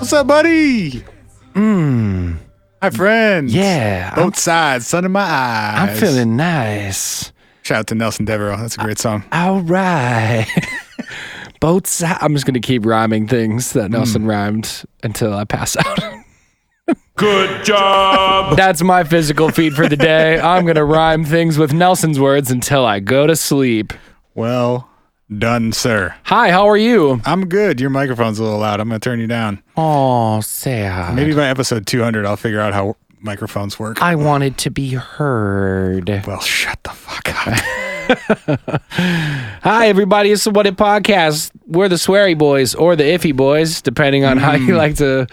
What's up, buddy? My friend. Yeah. Both sides, sun in my eyes. I'm feeling nice. Shout out to Nelson Devereaux. That's a great song. All right. Both sides. I'm just going to keep rhyming things that Nelson rhymed until I pass out. Good job. That's my physical feat for the day. I'm going to rhyme things with Nelson's words until I go to sleep. Well done, sir. Hi, how are you? I'm good. Your microphone's a little loud. I'm going to turn you down. Oh, sad. Maybe by episode 200, I'll figure out how microphones work. I wanted to be heard. Well, shut the fuck up. Hi, everybody. It's the What If Podcast. We're the Sweary Boys or the Iffy Boys, depending on how you like to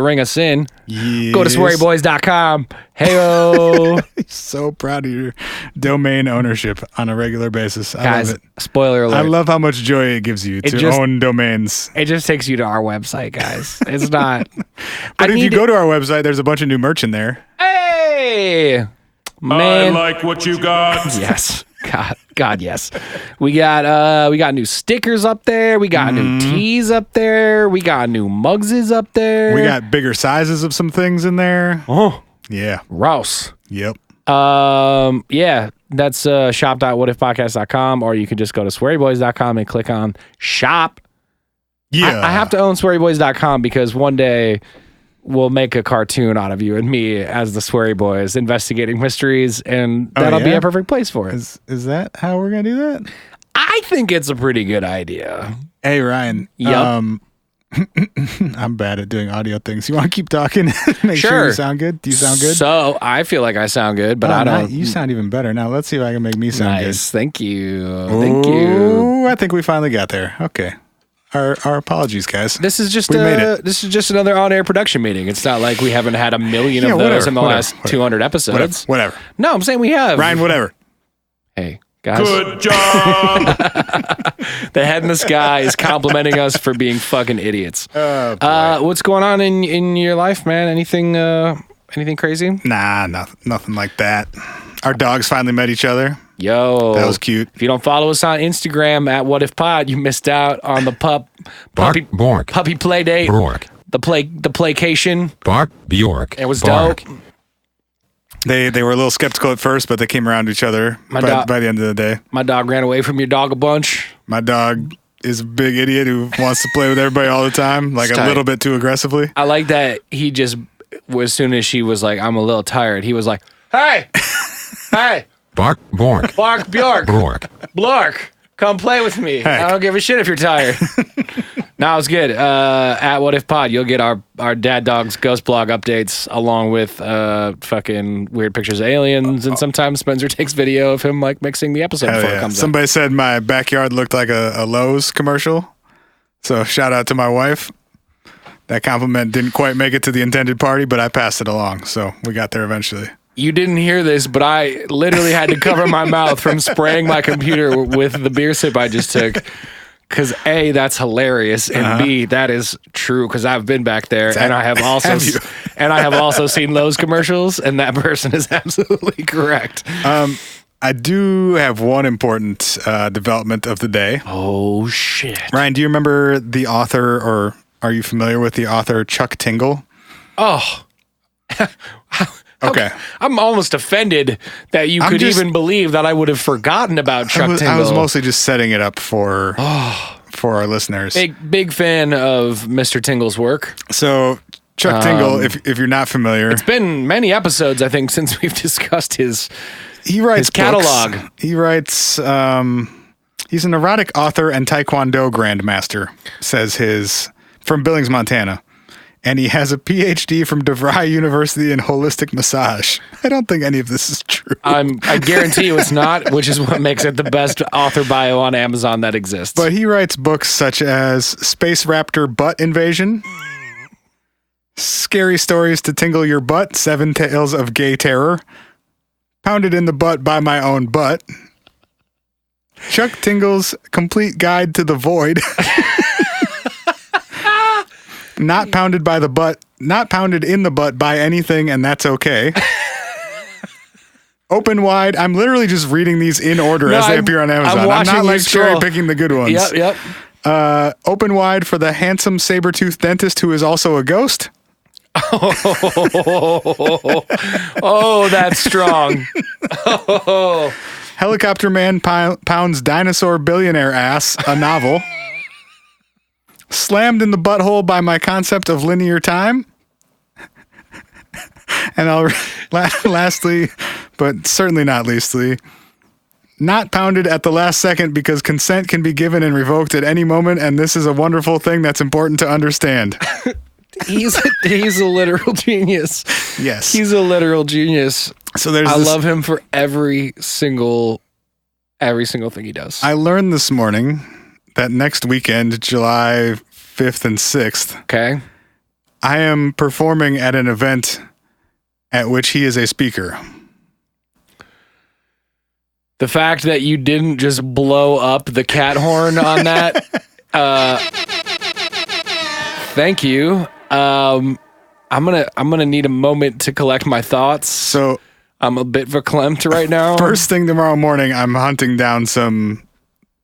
ring us in. Yes. Go to swearyboys.com. Hey-o. So proud of your domain ownership on a regular basis. I Guys, love it. spoiler alert. I love how much joy it gives you to own domains. It just takes you to our website, guys. It's not. But if you go to our website, there's a bunch of new merch in there. Hey! Man. I like what you got. Yes. God, yes. We got new stickers up there. We got new tees up there. We got new mugses up there. We got bigger sizes of some things in there. Oh, Yeah. Rouse. Yep. Yeah, that's shop.whatifpodcast.com, or you can just go to swearyboys.com and click on shop. Yeah. I have to own swearyboys.com because one day we'll make a cartoon out of you and me as the Sweary Boys investigating mysteries, and that'll be a perfect place for it. Is that how we're going to do that? I think it's a pretty good idea. Hey, Ryan. Yep. I'm bad at doing audio things. You want to keep talking? Make sure you sound good? Do you sound good? So I feel like I sound good, but I don't. You sound even better. Now let's see if I can make me sound good. Nice. Thank you. Thank you. I think we finally got there. Okay. Our apologies, guys. This is just made it. This is just another on-air production meeting. It's not like we haven't had a million of those in the last 200 episodes. Whatever. No, I'm saying we have. Ryan, whatever. Hey, guys. Good job. The head in the sky is complimenting us for being fucking idiots. What's going on in your life, man? Anything crazy? Nah, nothing like that. Our dogs finally met each other. Yo, that was cute. If you don't follow us on Instagram at What If Pod, you missed out on the puppy play date. The playcation. Bark Bjork. It was dope. They were a little skeptical at first, but they came around to each other by the end of the day. My dog ran away from your dog a bunch. My dog is a big idiot who wants to play with everybody all the time, like a little bit too aggressively. I like that he just, as soon as she was like, I'm a little tired, he was like, hey, hey. Bark Bjork. Bark Bjork. Blork. Come play with me. Heck. I don't give a shit if you're tired. No, it's good. At What If Pod, you'll get our dad dog's ghost blog updates along with fucking weird pictures of aliens, and sometimes Spencer takes video of him like mixing the episode before it comes out. Somebody said my backyard looked like a Lowe's commercial. So shout out to my wife. That compliment didn't quite make it to the intended party, but I passed it along. So we got there eventually. You didn't hear this, but I literally had to cover my mouth from spraying my computer with the beer sip I just took. Because A, that's hilarious, and B, that is true. Because I've been back there, and I have also seen Lowe's commercials, and that person is absolutely correct. I do have one important development of the day. Oh shit, Ryan, do you remember the author, or are you familiar with the author Chuck Tingle? Oh. Okay. I'm almost offended that you could even believe that I would have forgotten about Chuck Tingle. I was mostly just setting it up for our listeners. Big fan of Mr. Tingle's work. So Chuck Tingle, if you're not familiar, it's been many episodes, I think, since we've discussed his catalog. Books. He writes. He's an erotic author and Taekwondo grandmaster. Says from Billings, Montana. And he has a PhD from DeVry University in holistic massage. I don't think any of this is true. I guarantee you it's not, which is what makes it the best author bio on Amazon that exists. But he writes books such as Space Raptor Butt Invasion, Scary Stories to Tingle Your Butt, 7 Tales of Gay Terror, Pounded in the Butt by My Own Butt, Chuck Tingle's Complete Guide to the Void, Not pounded by the butt, not pounded in the butt by anything, and that's okay. Open Wide. I'm literally just reading these in order as they appear on Amazon. I'm not like cherry picking the good ones. Yep. Open wide for the handsome saber-toothed dentist who is also a ghost. Oh, that's strong. Oh. Helicopter Man pounds dinosaur billionaire ass, a novel. Slammed in the butthole by my concept of linear time. And lastly, but certainly not leastly, not pounded at the last second because consent can be given and revoked at any moment, and this is a wonderful thing that's important to understand. He's a literal genius. Yes. He's a literal genius. So I love him for every single thing he does. I learned this morning that next weekend, July 5th and 6th, okay, I am performing at an event at which he is a speaker. The fact that you didn't just blow up the cat horn on that, thank you. I'm gonna need a moment to collect my thoughts. So I'm a bit verklempt right now. First thing tomorrow morning, I'm hunting down some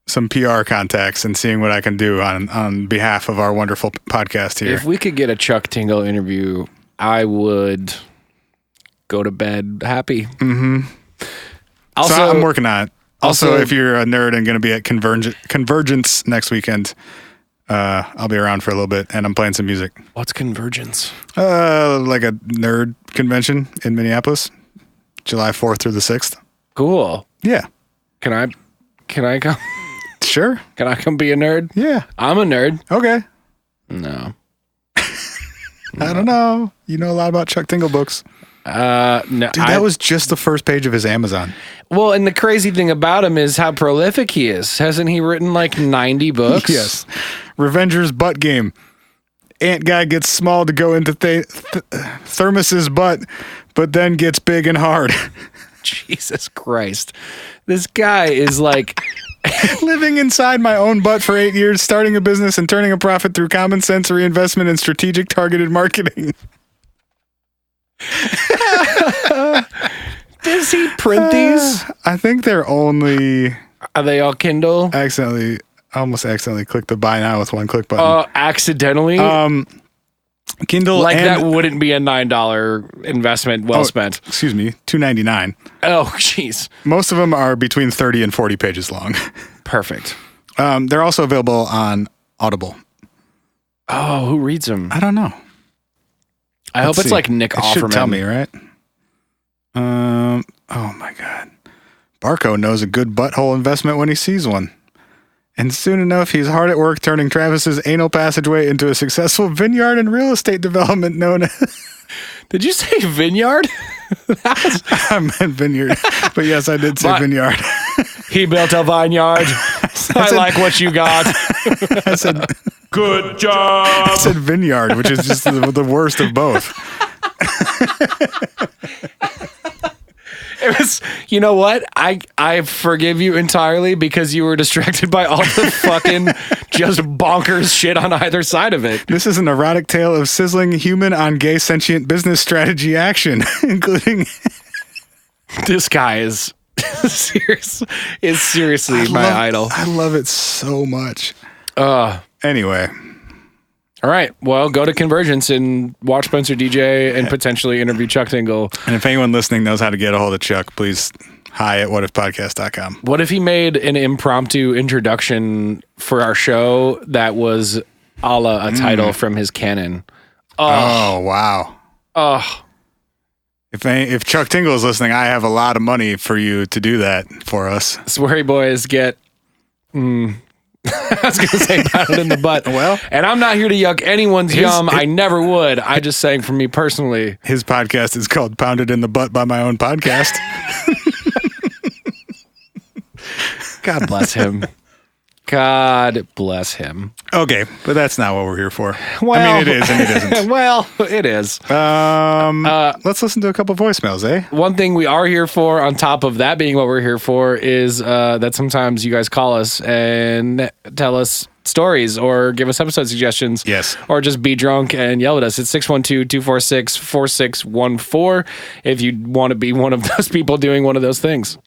PR contacts and seeing what I can do on behalf of our wonderful podcast here. If we could get a Chuck Tingle interview, I would go to bed happy. Mm-hmm. Also, so I'm working on it. Also, if you're a nerd and going to be at Convergence next weekend, I'll be around for a little bit, and I'm playing some music. What's Convergence? Like a nerd convention in Minneapolis, July 4th through the 6th. Cool. Yeah. Can I come? Sure. Can I come be a nerd? Yeah. I'm a nerd. Okay. No. I don't know. You know a lot about Chuck Tingle books. No, dude, that was just the first page of his Amazon. Well, and the crazy thing about him is how prolific he is. Hasn't he written like 90 books? Yes. Revenger's butt game. Ant guy gets small to go into Thermos's butt, but then gets big and hard. Jesus Christ. This guy is like living inside my own butt for 8 years, starting a business and turning a profit through common sense reinvestment and strategic targeted marketing. Does he print these? I think they're only... Are they all Kindle? Almost accidentally clicked the buy now with one click button. Accidentally? Kindle like and, that wouldn't be a $9 investment well spent. Excuse me, $2.99. Oh, jeez. Most of them are between 30 and 40 pages long. Perfect. They're also available on Audible. Oh, who reads them? I don't know. I hope it's like Nick Offerman. Should tell me, right? Oh my God. Barco knows a good butthole investment when he sees one. And soon enough, he's hard at work turning Travis's anal passageway into a successful vineyard and real estate development known as... Did you say vineyard? I meant vineyard. But yes, I did say vineyard. He built a vineyard. I like what you got. I said... Good job. I said vineyard, which is just the worst of both. It was, you know what? I forgive you entirely because you were distracted by all the fucking just bonkers shit on either side of it. This is an erotic tale of sizzling human on gay sentient business strategy action, including... This guy is seriously my idol. I love it so much. Anyway. All right. Well, go to Convergence and watch Spencer DJ and potentially interview Chuck Tingle. And if anyone listening knows how to get a hold of Chuck, please hi@whatifpodcast.com. What if he made an impromptu introduction for our show that was a la a title from his canon? Oh wow. Oh. If Chuck Tingle is listening, I have a lot of money for you to do that for us. Sweary boys get... I was going to say pounded in the butt. Well, and I'm not here to yuck anyone's yum. I never would. I just saying for me personally. His podcast is called Pounded in the Butt by My Own Podcast. God bless him. God bless him. Okay, but that's not what we're here for. Well, I mean, it is and it isn't. Well, it is. Let's listen to a couple voicemails, eh? One thing we are here for, on top of that being what we're here for, is that sometimes you guys call us and tell us stories or give us episode suggestions. Yes. Or just be drunk and yell at us. It's 612-246-4614 if you want to be one of those people doing one of those things.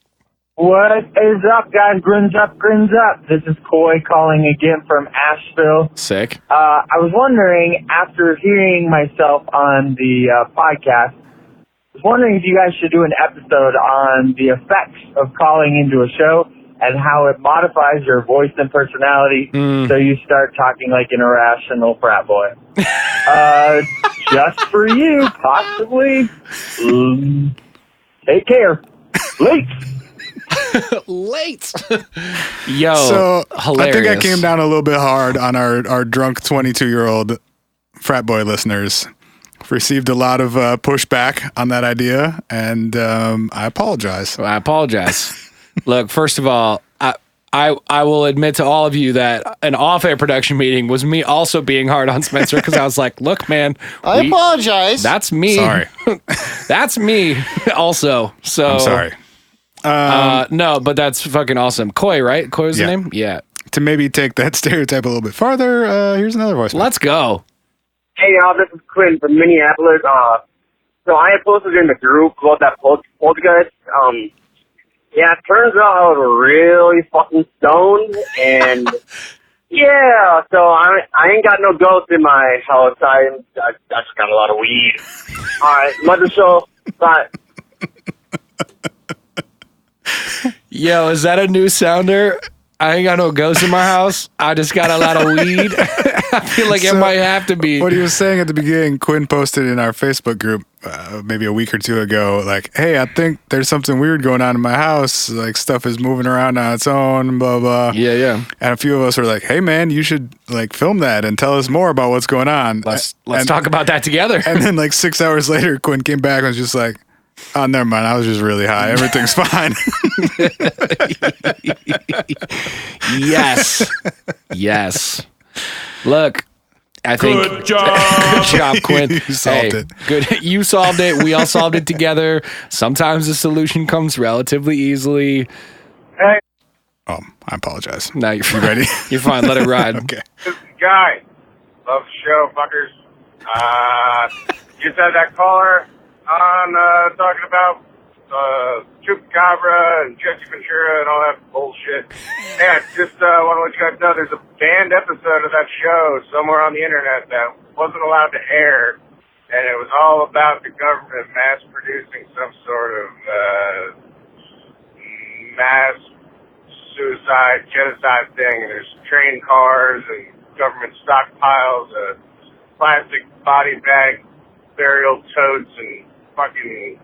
What is up, guys? Grins up, grins up. This is Coy calling again from Asheville. Sick. I was wondering, after hearing myself on the podcast, I was wondering if you guys should do an episode on the effects of calling into a show and how it modifies your voice and personality so you start talking like an irrational frat boy. Just for you, possibly. Take care. Late. Late. Yo, So hilarious. I think I came down a little bit hard on our drunk 22-year-old frat boy listeners. Received a lot of pushback on that idea, and I apologize. I apologize. Look, first of all, I will admit to all of you that an off-air production meeting was me also being hard on Spencer because I was like, look, man. I apologize. That's me. Sorry. That's me also. So I'm sorry. No, but that's fucking awesome. Coy, right? Coy was Yeah. the name? Yeah. To maybe take that stereotype a little bit farther, here's another voice. Let's go. Hey y'all, this is Quinn from Minneapolis. So I had posted in the group about that podcast. Yeah, it turns out I was really fucking stoned, and yeah, so I ain't got no ghosts in my house. I just got a lot of weed. All right, love the show. Bye. Yo, is that a new sounder? I ain't got no ghosts in my house. I just got a lot of weed. I feel like it So, might have to be. What he was saying at the beginning, Quinn posted in our Facebook group maybe a week or two ago, like, hey, I think there's something weird going on in my house. Like, stuff is moving around on its own, blah, blah. Yeah. And a few of us were like, hey, man, you should, like, film that and tell us more about what's going on. Let's And- talk about that together. And then, like, 6 hours later, Quinn came back and was just like, oh, never mind. I was just really high. Everything's fine. Yes. Look, I think Good job. good job, Quinn. You solved it. Good. You solved it. We all solved it together. Sometimes the solution comes relatively easily. Oh, I apologize. No, you're You ready? You're fine. Let it ride. Okay. Guy, love the show, fuckers. Just had that caller on talking about Chupacabra and Jesse Ventura and all that bullshit. Yeah, just want to let you guys know there's a banned episode of that show somewhere on the internet that wasn't allowed to air, and it was all about the government mass producing some sort of mass suicide, genocide thing, and there's train cars and government stockpiles of plastic body bag burial totes and fucking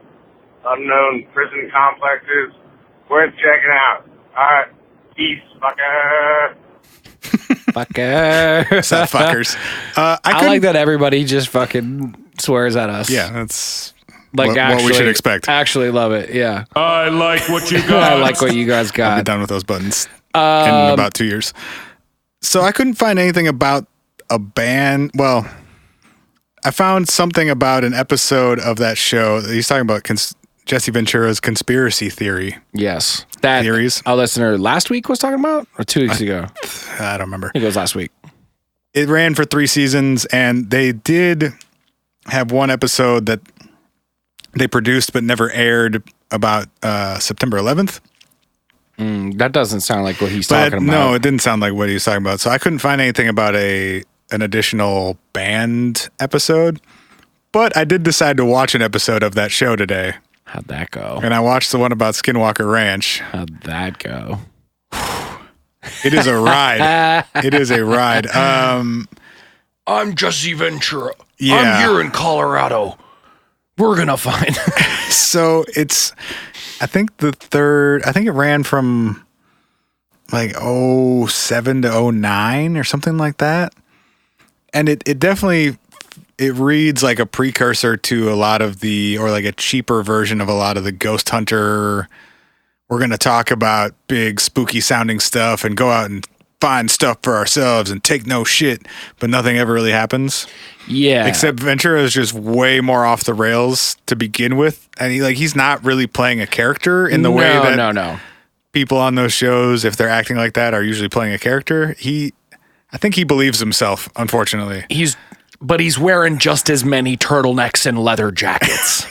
unknown prison complexes. Worth checking out. Alright, peace, fucker. Fucker. What's up, fuckers? I couldn't- like that everybody just fucking swears at us. Yeah, that's Like what we should expect. Actually love it. Yeah. I like what you I got. like what you guys I'll be got. done with those buttons in about 2 years. So I couldn't find anything about a band. Well, I found something about an episode of that show. He's talking about Jesse Ventura's conspiracy theory. Yes. That Theories? a listener last week was talking about, or 2 weeks ago? I don't remember. I think it was last week. It ran for 3 seasons, and they did have one episode that they produced but never aired about September 11th. That doesn't sound like what he's But talking no, about. it didn't sound like what he was talking about. So I couldn't find anything about an additional band episode. But I did decide to watch an episode of that show today. How'd that go? And I watched the one about Skinwalker Ranch. How'd that go? It is a ride. It is a ride. I'm Jesse Ventura. Yeah. I'm here in Colorado. We're gonna find. So it's, I think it ran from like 07 to 09 or something like that. And it definitely, it reads like a precursor to a lot of or like a cheaper version of a lot of the Ghost Hunter. We're going to talk about big spooky sounding stuff and go out and find stuff for ourselves and take no shit, but nothing ever really happens. Yeah. Except Ventura is just way more off the rails to begin with. And he's not really playing a character in the way that no. people on those shows, if they're acting like that, are usually playing a character. I think he believes himself, unfortunately. But he's wearing just as many turtlenecks and leather jackets.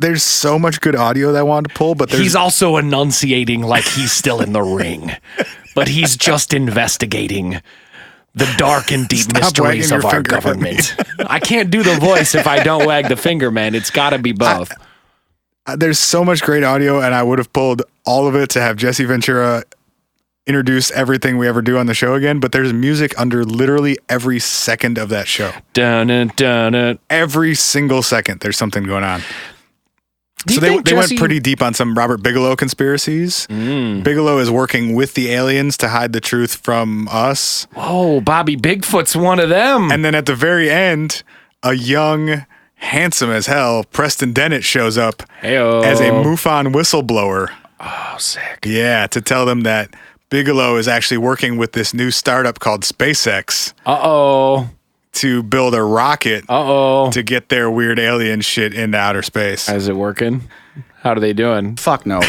there's so much good audio that I wanted to pull, but He's also enunciating like he's still in the ring, but he's just investigating the dark and deep Stop mysteries wagging of your our finger at me. government. I can't do the voice if I don't wag the finger, man. It's got to be both. there's so much great audio, and I would have pulled all of it to have Jesse Ventura introduce everything we ever do on the show again, but there's music under literally every second of that show. Dun, dun, dun. Every single second, there's something going on. Do So you they think went Jesse- pretty deep on some Robert Bigelow conspiracies. Bigelow is working with the aliens to hide the truth from us. Oh, Bobby Bigfoot's one of them. And then at the very end, a young, handsome as hell Preston Dennett shows up Heyo. as a MUFON whistleblower. Oh, sick. Yeah, to tell them that Bigelow is actually working with this new startup called SpaceX Uh-oh. to build a rocket Uh-oh. to get their weird alien shit into outer space. Is it working? How are they doing? Fuck no.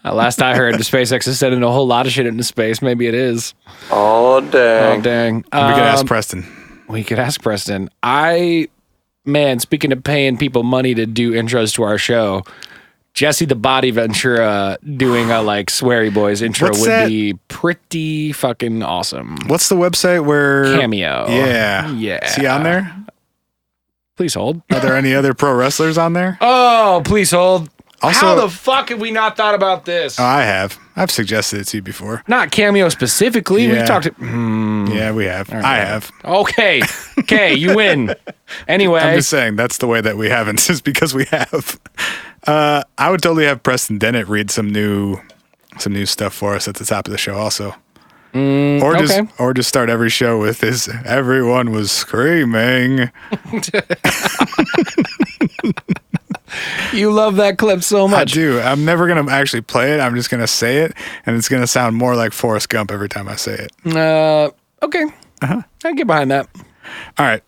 Last I heard, the SpaceX is sending a whole lot of shit into space. Maybe it is. Oh, dang. Oh, dang. We could ask Preston. We could ask Preston. Man, speaking of paying people money to do intros to our show, Jesse the Body Ventura doing a like Sweary Boys intro What's would that? be pretty fucking awesome. What's the website where... Cameo. Yeah. Yeah. Is he on there? Please hold. Are there any other pro wrestlers on there? Oh, please hold. Also- How the fuck have we not thought about this? Oh, I have. I've suggested it to you before. Not Cameo specifically. Yeah. We've talked to... Yeah, we have. I have. Okay. Okay, you win. Anyway. I'm just saying that's the way that we haven't, is because we have. I would totally have Preston Dennett read some new stuff for us at the top of the show also. Or just start every show with his "Everyone was screaming." You love that clip so I much. do. I'm never gonna actually play it. I'm just gonna say it, and it's gonna sound more like Forrest Gump every time I say it. Okay. I can get behind that. All right.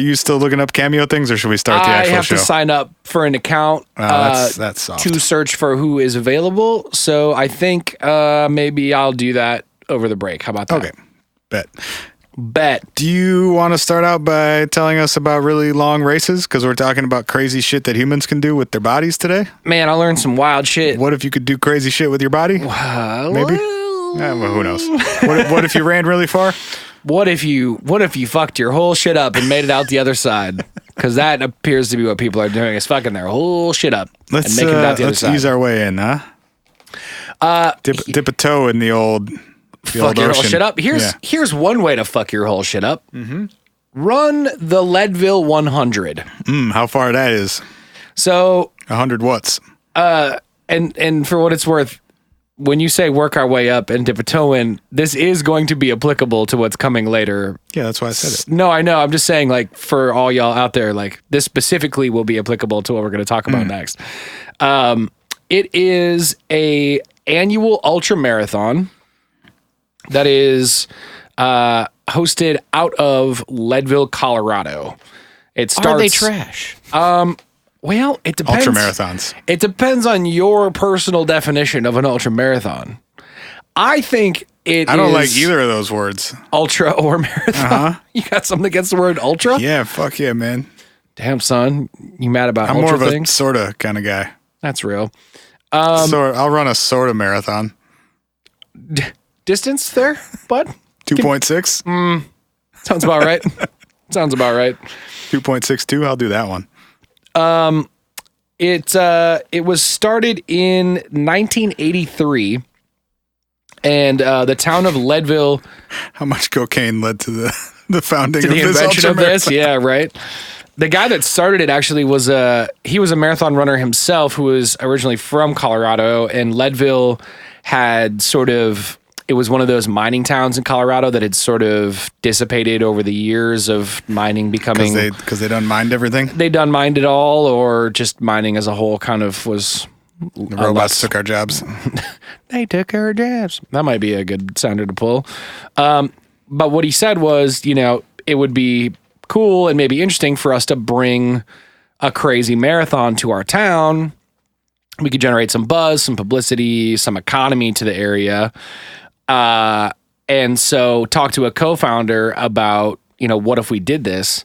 You still looking up Cameo things, or should we start the I actual have show? to sign up for an account that's soft. to search for who is available. So I think maybe I'll do that over the break. How about that? Okay. Bet. Do you want to start out by telling us about really long races? Because we're talking about crazy shit that humans can do with their bodies today. Man, I learned some wild shit. What if you could do crazy shit with your body? Maybe. Well, who knows? What if you ran really far? What if you fucked your whole shit up and made it out the other side? Because that appears to be what people are doing, is fucking their whole shit up and making it out the other side. Ease our way in, huh? Dip a toe in the old Fuck your whole ocean. shit up. Here's one way to fuck your whole shit up. Mm-hmm. Run the Leadville 100. How far that is? So 100 watts. and for what it's worth, when you say work our way up and dip a toe in, this is going to be applicable to what's coming later. Yeah, that's why I said it. No, I know. I'm just saying, like, for all y'all out there, like, this specifically will be applicable to what we're going to talk about next. It is a annual ultra marathon that is hosted out of Leadville, Colorado. It starts. Are they trash? Well, it depends. Ultra marathons. It depends on your personal definition of an ultra marathon. I think I don't like either of those words. ultra or marathon. You got something against the word ultra? Yeah, fuck yeah, man. Damn, son. You mad about I'm ultra more of a things? sorta kind of guy. That's real. I'll run a sorta marathon. Distance there, bud? 2.6? Sounds about right. Sounds about right. 2.62? I'll do that one. It was started in 1983, and the town of Leadville, How much cocaine led to the founding to of the this invention of this. ultramarathon? Yeah, right. The guy that started it actually was a marathon runner himself who was originally from Colorado, and Leadville had it was one of those mining towns in Colorado that had sort of dissipated over the years of mining becoming. Because they done mined everything. They done mined it all, or just mining as a whole kind of was. The robots took our jobs. They took our jobs. That might be a good sounder to pull. But what he said was, it would be cool and maybe interesting for us to bring a crazy marathon to our town. We could generate some buzz, some publicity, some economy to the area. And so talk to a co-founder about, what if we did this?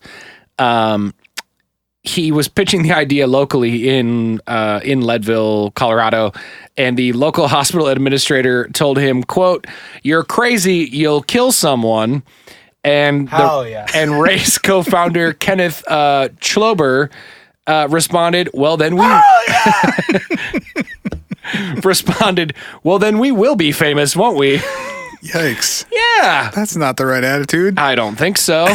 he was pitching the idea locally in Leadville, Colorado, and the local hospital administrator told him, quote, "You're crazy, you'll kill someone." And and race co-founder Kenneth Schlober responded, "Well, then we responded, well, then we will be famous, won't we?" Yikes. Yeah. That's not the right attitude. I don't think so.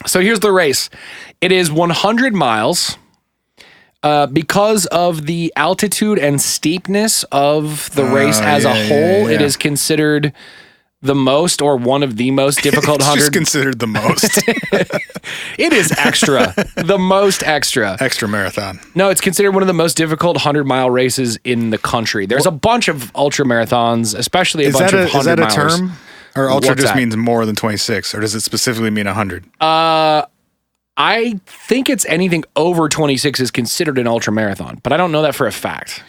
So here's the race. It is 100 miles. Because of the altitude and steepness of the race as a whole, it is considered the most or one of the most difficult It's 100. just considered the most. It is extra. The most extra. Extra marathon. No, it's considered one of the most difficult 100-mile races in the country. There's a bunch of ultra marathons, especially a bunch of 100 Is that a milers. term? Or ultra What's just that? means more than 26? Or does it specifically mean 100? I think it's anything over 26 is considered an ultra marathon, but I don't know that for a fact.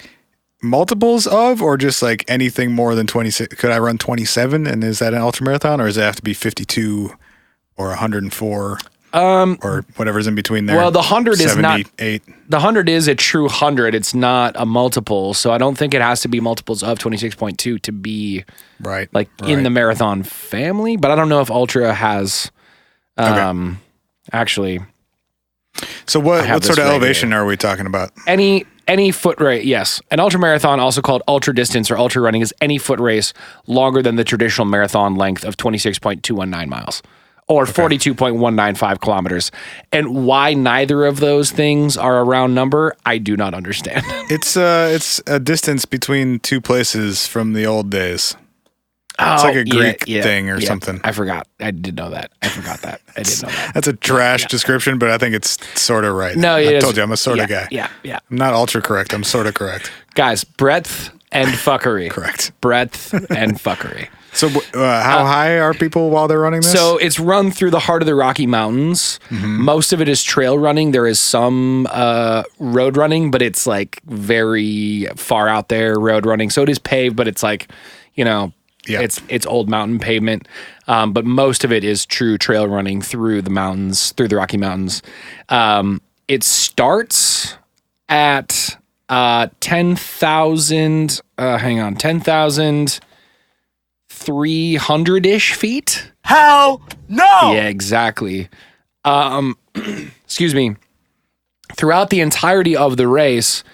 Multiples of, or just like anything more than 26? Could I run 27 and is that an ultra marathon, or does it have to be 52 or 104 or whatever's in between there? Well, the 100 is not. 78. The 100 is a true 100. It's not a multiple, so I don't think it has to be multiples of 26.2 to be Right. in the marathon family. But I don't know if ultra has. Actually, So I what have sort this of right elevation are we talking about? any foot race, yes. An ultra marathon, also called ultra distance or ultra running, is any foot race longer than the traditional marathon length of 26.219 miles or 42.195 kilometers. And why neither of those things are a round number, I do not understand. It's a distance between two places from the old days. It's like a Greek thing or something. I forgot. I did know that. I forgot that. I didn't know that. That's a trash description, but I think it's sort of right. No, I told you I'm a sort of guy. Yeah. I'm not ultra correct. I'm sort of correct. Guys, breadth and fuckery. Correct. Breadth and fuckery. So how high are people while they're running this? So it's run through the heart of the Rocky Mountains. Mm-hmm. Most of it is trail running. There is some road running, but it's like very far out there road running. So it is paved, but it's like, it's old mountain pavement. But most of it is true trail running through the mountains, through the Rocky Mountains. It starts at 10,000, 10,300-ish feet. Hell no! Yeah, exactly. Excuse me. Throughout the entirety of the race,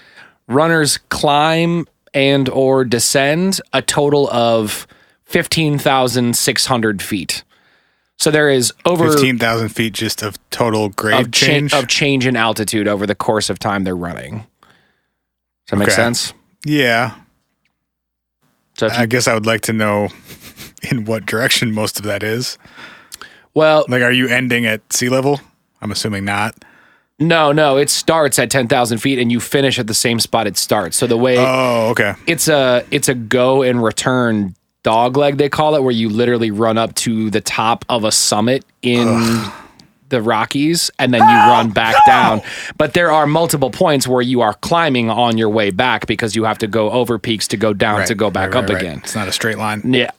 runners climb and or descend a total of 15,600 feet. So there is over 15,000 feet just of total grade change. of change in altitude over the course of time they're running. Does that make sense? Yeah. So if I guess I would like to know in what direction most of that is. well, Like, are you ending at sea level? I'm assuming not. no, it starts at 10,000 feet and you finish at the same spot it starts. So the way Oh, okay. it's a go and return dog leg, they call it, where you literally run up to the top of a summit in the Rockies and then you run back down. But there are multiple points where you are climbing on your way back because you have to go over peaks to go down to go back up again. It's not a straight line. Yeah.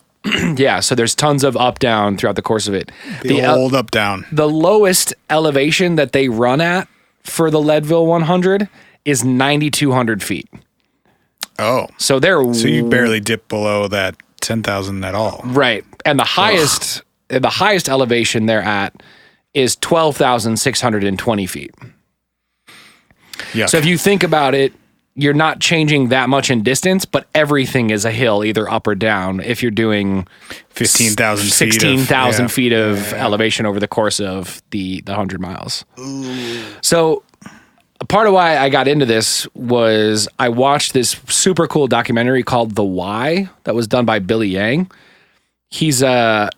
Yeah. So there's tons of up down throughout the course of it. The old up down. The lowest elevation that they run at for the Leadville 100 is 9,200 feet. Oh. So So you barely dip below that 10,000 at all. right. And the highest elevation they're at is 12,620 feet. Yeah. So if you think about it, you're not changing that much in distance, but everything is a hill, either up or down. If you're doing 15,000 feet. 16,000 feet of elevation over the course of the 100 miles. So part of why I got into this was I watched this super cool documentary called The Why that was done by Billy Yang. He's an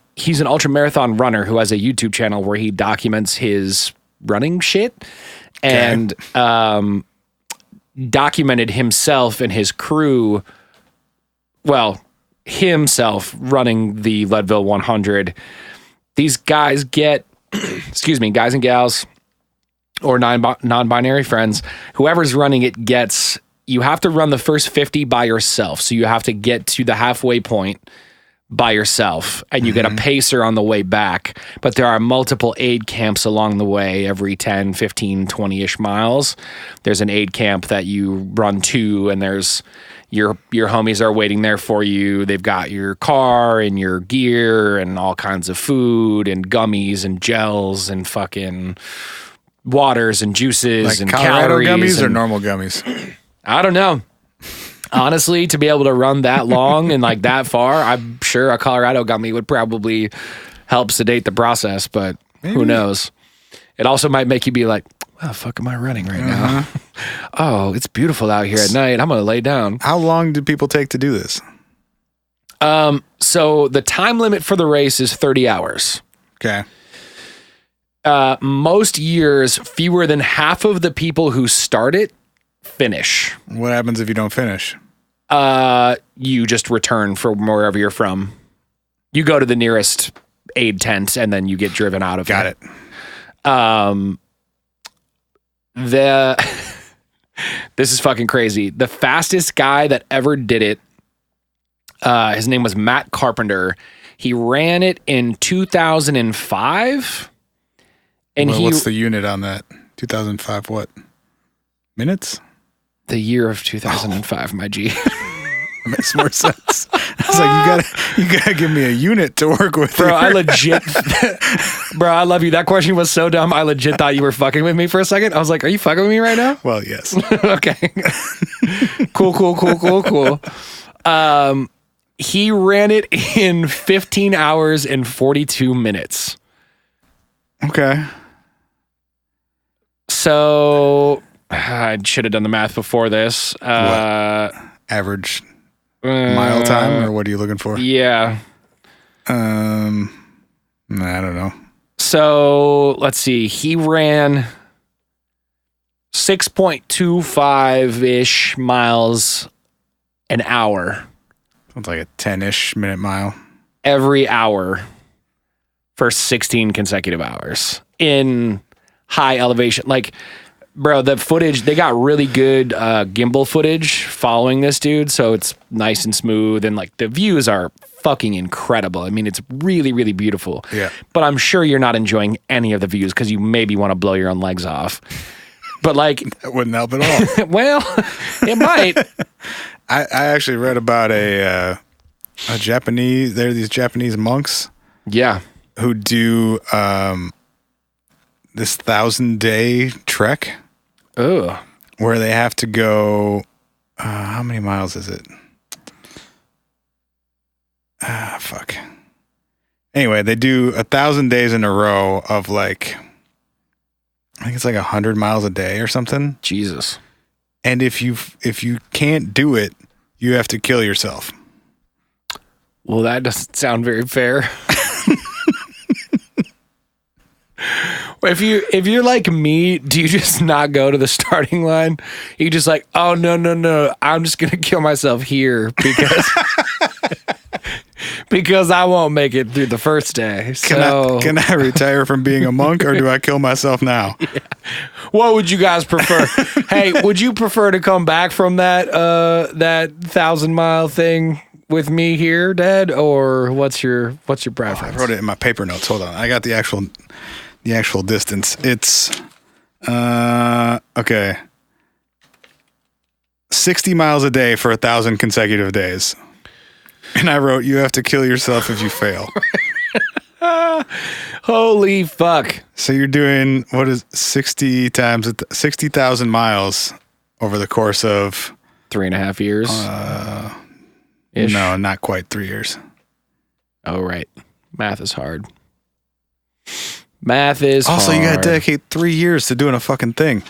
ultra marathon runner who has a YouTube channel where he documents his running shit and documented himself and his crew. Well, himself running the Leadville 100. These guys get, guys and gals or non-binary friends, whoever's running it gets, you have to run the first 50 by yourself. So you have to get to the halfway point by yourself, and you get a pacer on the way back, but there are multiple aid camps along the way every 10, 15, 20-ish miles. There's an aid camp that you run to, and there's your homies are waiting there for you. They've got your car and your gear and all kinds of food and gummies and gels and fucking waters and juices Like and Colorado calories gummies or and, normal gummies? I don't know. Honestly, to be able to run that long and like that far, I'm sure a Colorado gummy would probably help sedate the process, but who knows? It also might make you be like, "Wow, fuck am I running right now? Oh, it's beautiful out here at night. I'm gonna lay down." How long do people take to do this? So the time limit for the race is 30 hours. Okay. Most years, fewer than half of the people who start it finish. What happens if you don't finish? You just return from wherever you're from. You go to the nearest aid tent and then you get driven out of Got it. This is fucking crazy. The fastest guy that ever did it, his name was Matt Carpenter. He ran it in 2005. And What's the unit on that? 2005 what? Minutes? The year of 2005, my G. That makes more sense. I was like, you gotta give me a unit to work with. Bro, here. I legit, bro, I love you. That question was so dumb. I legit thought you were fucking with me for a second. I was like, are you fucking with me right now? Well, yes. Okay. Cool. He ran it in 15 hours and 42 minutes. Okay. So I should have done the math before this. Average mile time, or what are you looking for? Yeah. I don't know. So let's see. He ran 6.25-ish miles an hour. Sounds like a 10-ish minute mile. Every hour for 16 consecutive hours in high elevation. Like, bro, the footage, they got really good gimbal footage following this dude, so it's nice and smooth, and like the views are fucking incredible. I mean, it's really, really beautiful. Yeah. But I'm sure you're not enjoying any of the views because you maybe want to blow your own legs off. But like, That wouldn't help at all. well, it might. I actually read about a Japanese. There are these Japanese monks Yeah. who do this 1,000-day trek Oh. where they have to go. How many miles is it? Fuck. Anyway, they do 1,000 days in a row of like, I think it's like 100 miles a day or something. Jesus. And if you can't do it, you have to kill yourself. Well, that doesn't sound very fair. If you're like me, do you just not go to the starting line? You just like, oh no, I'm just gonna kill myself here because I won't make it through the first day. So Can I retire from being a monk, or do I kill myself now? Yeah. What would you guys prefer? Hey, would you prefer to come back from that 1,000-mile thing with me here, Dad, or what's your preference? I wrote it in my paper notes. Hold on, I got the actual distance. It's okay, 60 miles a day for 1,000 consecutive days. And I wrote, you have to kill yourself if you fail. Holy fuck. So you're doing, what is 60 times 60,000 miles over the course of 3.5 years. Ish. no, not quite 3 years. Oh, right. Math is hard. Math is Also, hard. you got to dedicate 3 years to doing a fucking thing.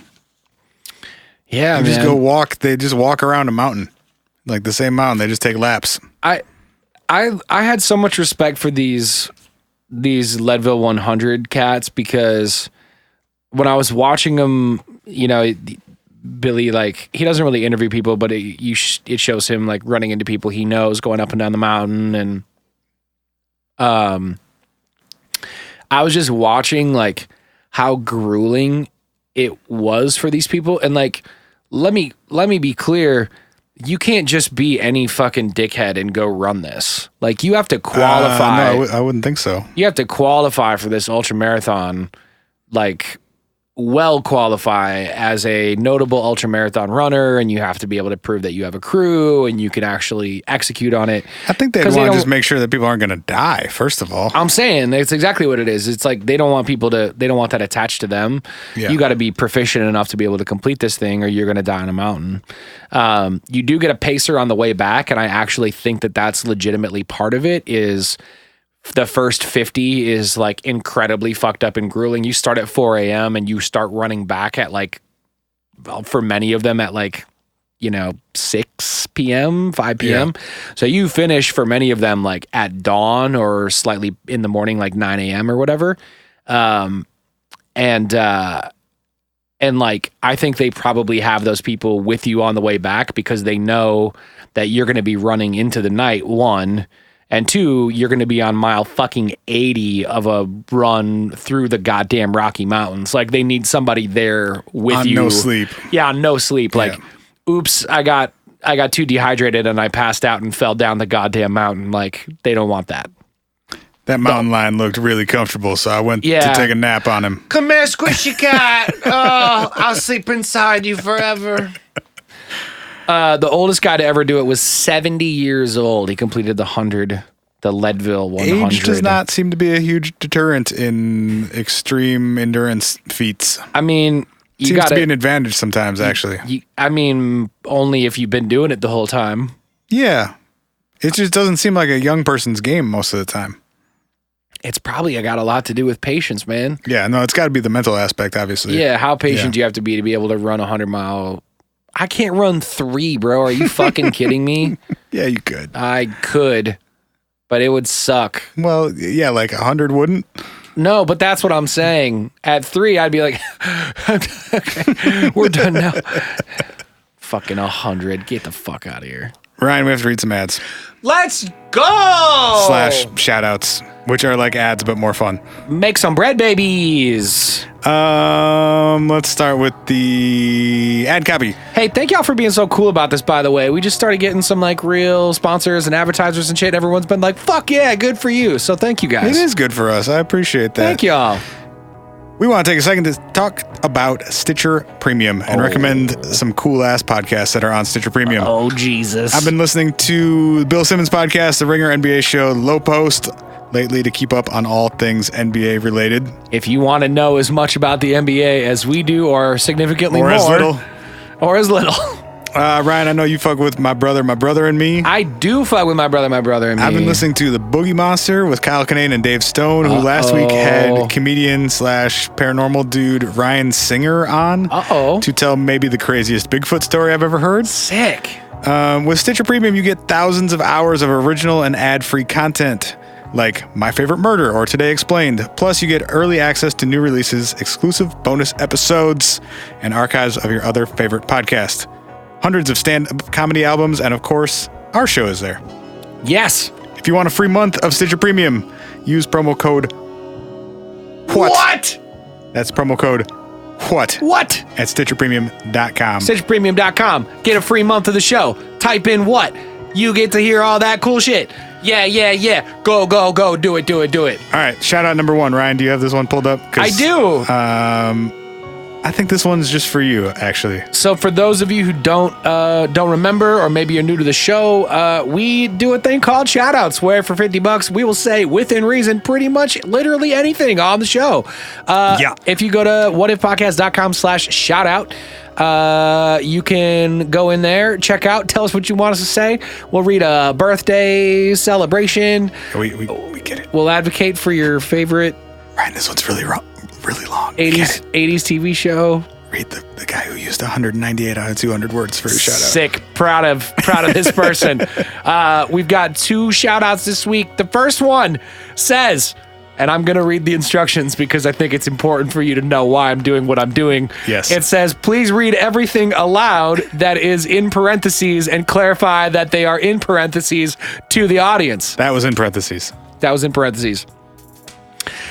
Yeah, You man. just go walk. They just walk around a mountain, like the same mountain. They just take laps. I had so much respect for these Leadville 100 cats because when I was watching them, you know, Billy, like, he doesn't really interview people, but it shows him like running into people he knows going up and down the mountain, and I was just watching like how grueling it was for these people, and like let me be clear, you can't just be any fucking dickhead and go run this. Like, you have to qualify. No, I wouldn't think so. You have to qualify for this ultra marathon, like, well qualify as a notable ultra marathon runner, and you have to be able to prove that you have a crew and you can actually execute on it. I think they'd want to just make sure that people aren't going to die, first of all. I'm saying it's exactly what it is. It's like they don't want that attached to them. Yeah. You got to be proficient enough to be able to complete this thing, or you're going to die on a mountain. You do get a pacer on the way back, and I actually think that that's legitimately part of it. Is the first 50 is like incredibly fucked up and grueling. You start at 4 a.m. and you start running back at like, well, for many of them at like, 6 p.m., 5 p.m. Yeah. So you finish for many of them like at dawn or slightly in the morning, like 9 a.m. or whatever. And like, I think they probably have those people with you on the way back because they know that you're going to be running into the night, one. And two, you're going to be on mile fucking 80 of a run through the goddamn Rocky Mountains. Like, they need somebody there with on you. No sleep. Yeah, on no sleep. Like, oops, I got too dehydrated and I passed out and fell down the goddamn mountain. Like, they don't want that. That mountain lion looked really comfortable, so I went to take a nap on him. Come here, squishy cat. Oh, I'll sleep inside you forever. The oldest guy to ever do it was 70 years old. He completed the Leadville 100. Age does not seem to be a huge deterrent in extreme endurance feats. I mean, seems to be an advantage sometimes, actually. I mean, only if you've been doing it the whole time. Yeah. It just doesn't seem like a young person's game most of the time. It's probably got a lot to do with patience, man. Yeah, no, it's got to be the mental aspect, obviously. Yeah, how patient do you have to be able to run a 100-mile? I can't run 3, bro. Are you fucking kidding me? Yeah, you could. I could, but it would suck. Well, yeah, like 100 wouldn't. No, but that's what I'm saying. At 3, I'd be like, okay, we're done now. Fucking 100. Get the fuck out of here. Ryan, we have to read some ads. Let's go! / shout outs, which are like ads, but more fun. Make some bread babies. Let's start with the ad copy. Hey, thank y'all for being so cool about this, by the way. We just started getting some like real sponsors and advertisers and shit. Everyone's been like, fuck yeah, good for you. So thank you guys. It is good for us. I appreciate that. Thank y'all. We want to take a second to talk about Stitcher Premium and recommend some cool ass podcasts that are on Stitcher Premium. Oh, Jesus. I've been listening to the Bill Simmons podcast, the Ringer NBA show, Low Post lately to keep up on all things NBA related. If you want to know as much about the NBA as we do, or significantly more. Or as little. Or as little. Ryan, I know you fuck with my brother and me. I do fuck with my brother and me. I've been listening to The Boogie Monster with Kyle Kinane and Dave Stone, who last week had comedian / paranormal dude Ryan Singer on to tell maybe the craziest Bigfoot story I've ever heard. Sick. With Stitcher Premium, you get thousands of hours of original and ad-free content, like My Favorite Murder or Today Explained. Plus, you get early access to new releases, exclusive bonus episodes, and archives of your other favorite podcast. Hundreds of stand-up comedy albums, and of course, our show is there. Yes. If you want a free month of Stitcher Premium, use promo code WHAT? That's promo code WHAT? What? At StitcherPremium.com. StitcherPremium.com. Get a free month of the show. Type in what? You get to hear all that cool shit. Yeah. Go. Do it. All right. Shout out number 1. Ryan, do you have this one pulled up? I do. I think this one's just for you, actually. So for those of you who don't remember, or maybe you're new to the show, we do a thing called shoutouts, where for $50 we will say within reason pretty much literally anything on the show. If you go to whatifpodcast.com/shoutout, you can go in there, check out, tell us what you want us to say. We'll read a birthday celebration. We get it. We'll advocate for your favorite. Ryan, this one's really long. 80s TV show. Read the guy who used 198 out of 200 words for his shout out. Sick. Proud of this person. We've got 2 shout outs this week. The first one says, and I'm going to read the instructions because I think it's important for you to know why I'm doing what I'm doing. Yes. It says, please read everything aloud that is in parentheses and clarify that they are in parentheses to the audience. That was in parentheses.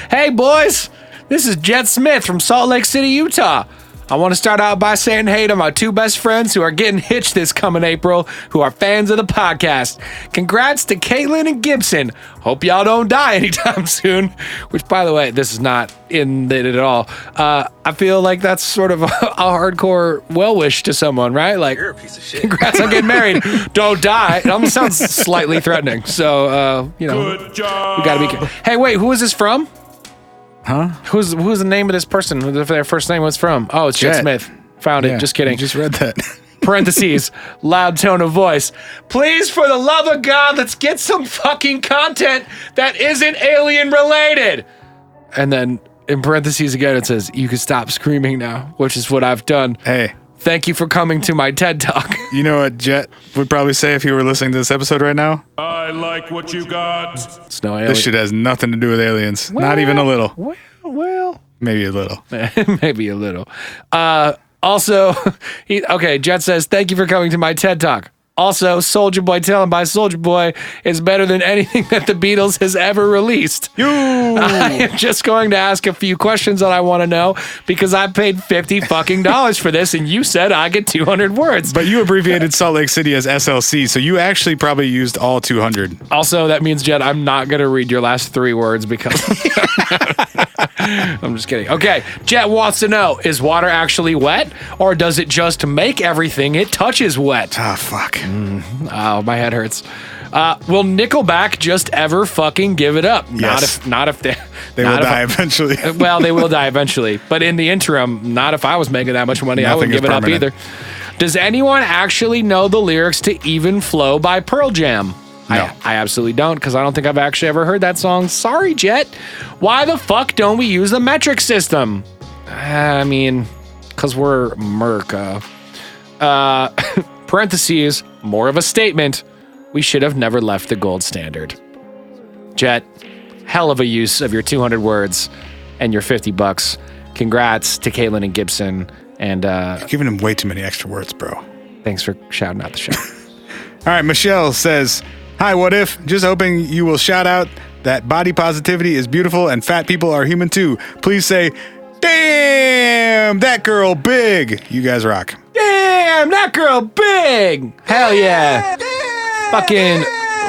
Hey, boys. This is Jet Smith from Salt Lake City, Utah. I want to start out by saying hey to my two best friends who are getting hitched this coming April, who are fans of the podcast. Congrats to Caitlin and Gibson. Hope y'all don't die anytime soon. Which, by the way, this is not in it at all. I feel like that's sort of a hardcore well wish to someone, right? Like, you're a piece of shit. Congrats on getting married. Don't die. It almost sounds slightly threatening. So, Good job. we gotta be careful. Hey, wait, who is this from? Huh? Who's the name of this person? Who their first name was from? Oh, it's Jet Jet. Smith. Found it. Yeah, Just kidding. you just read that. Parentheses, loud tone of voice. Please, for the love of God, let's get some fucking content that isn't alien related. And then in parentheses again, it says, you can stop screaming now, which is what I've done. Hey, Thank you for coming to my TED Talk. you know what Jet would probably say if he were listening to this episode right now? I like what you got. It's no alien. This shit has nothing to do with aliens. Not even a little. Well, Maybe a little. maybe a little. Also, Jet says, thank you for coming to my TED Talk. Also, Soulja Boy Telling by Soulja Boy is better than anything that the Beatles has ever released. I am just going to ask a few questions that I want to know because I paid $50 fucking for this and you said I get 200 words. But you abbreviated Salt Lake City as SLC, so you actually probably used all 200. Also, that means, Jet, I'm not going to read your last 3 words because I'm just kidding. Okay, Jet wants to know, is water actually wet or does it just make everything it touches wet? Ah, fuck. Oh, my head hurts. Will Nickelback just ever fucking give it up? Yes. Not if they They will die eventually. Well, they will die eventually. But in the interim, not if I was making that much money, I Nothing wouldn't is give it up permanent. either. Does anyone actually know the lyrics to Even Flow by Pearl Jam? No. I absolutely don't, because I don't think I've actually ever heard that song. Sorry, Jet. Why the fuck don't we use the metric system? I mean, because we're Merca. Parentheses, more of a statement. We should have never left the gold standard. Jet, hell of a use of your 200 words and your $50. Congrats to Caitlin and Gibson. And You're giving him way too many extra words, bro. thanks for shouting out the show. All right, Michelle says, hi, what if? Just hoping you will shout out that body positivity is beautiful and fat people are human too. Please say, damn, that girl big. You guys rock. Damn, that girl big. Hell yeah. Fucking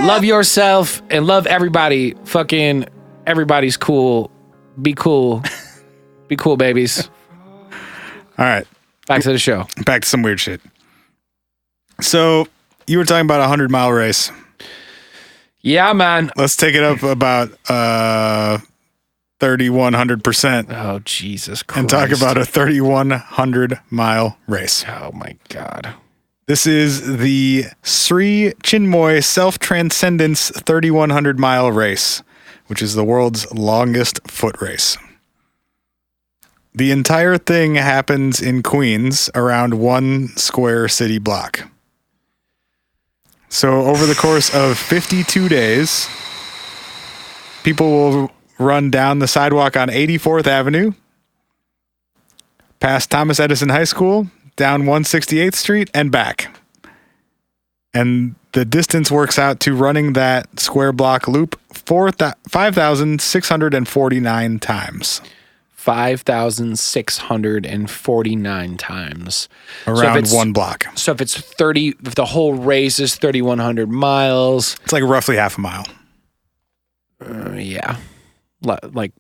love yourself and love everybody. Fucking everybody's cool. Be cool. Be cool, babies. All right, Back to the show. back to some weird shit. So you were talking about a 100-mile race. Yeah, man. Let's take it up about 3,100% Oh, Jesus Christ. and talk about a 3,100-mile race. Oh, my God. This is the Sri Chinmoy Self-Transcendence 3,100-mile race, which is the world's longest foot race. The entire thing happens in Queens around 1 square city block. So over the course of 52 days, people will run down the sidewalk on 84th Avenue, past Thomas Edison High School, down 168th Street, and back. And the distance works out to running that square block loop 5,649 times. 5,649 times. Around 1 block. So if it's 30, if the whole race is 3,100 miles, It's like roughly half a mile. yeah, like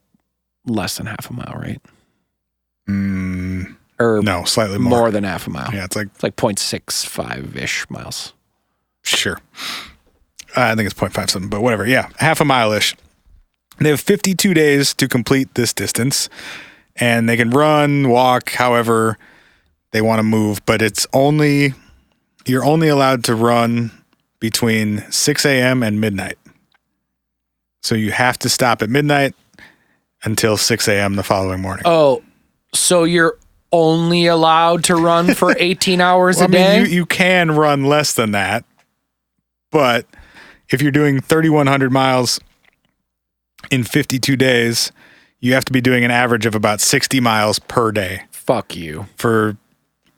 less than half a mile, right? Or No, slightly more. more than half a mile. Yeah, it's like, It's like 0.65-ish miles. sure. I think it's 0.5 something, but whatever. Yeah, half a mile-ish. They have 52 days to complete this distance, and they can run, walk, however they want to move, but you're only allowed to run between 6 a.m. and midnight. So you have to stop at midnight until 6 a.m. the following morning. Oh, so you're only allowed to run for 18 hours a day? You can run less than that, but if you're doing 3,100 miles in 52 days, you have to be doing an average of about 60 miles per day Fuck you. for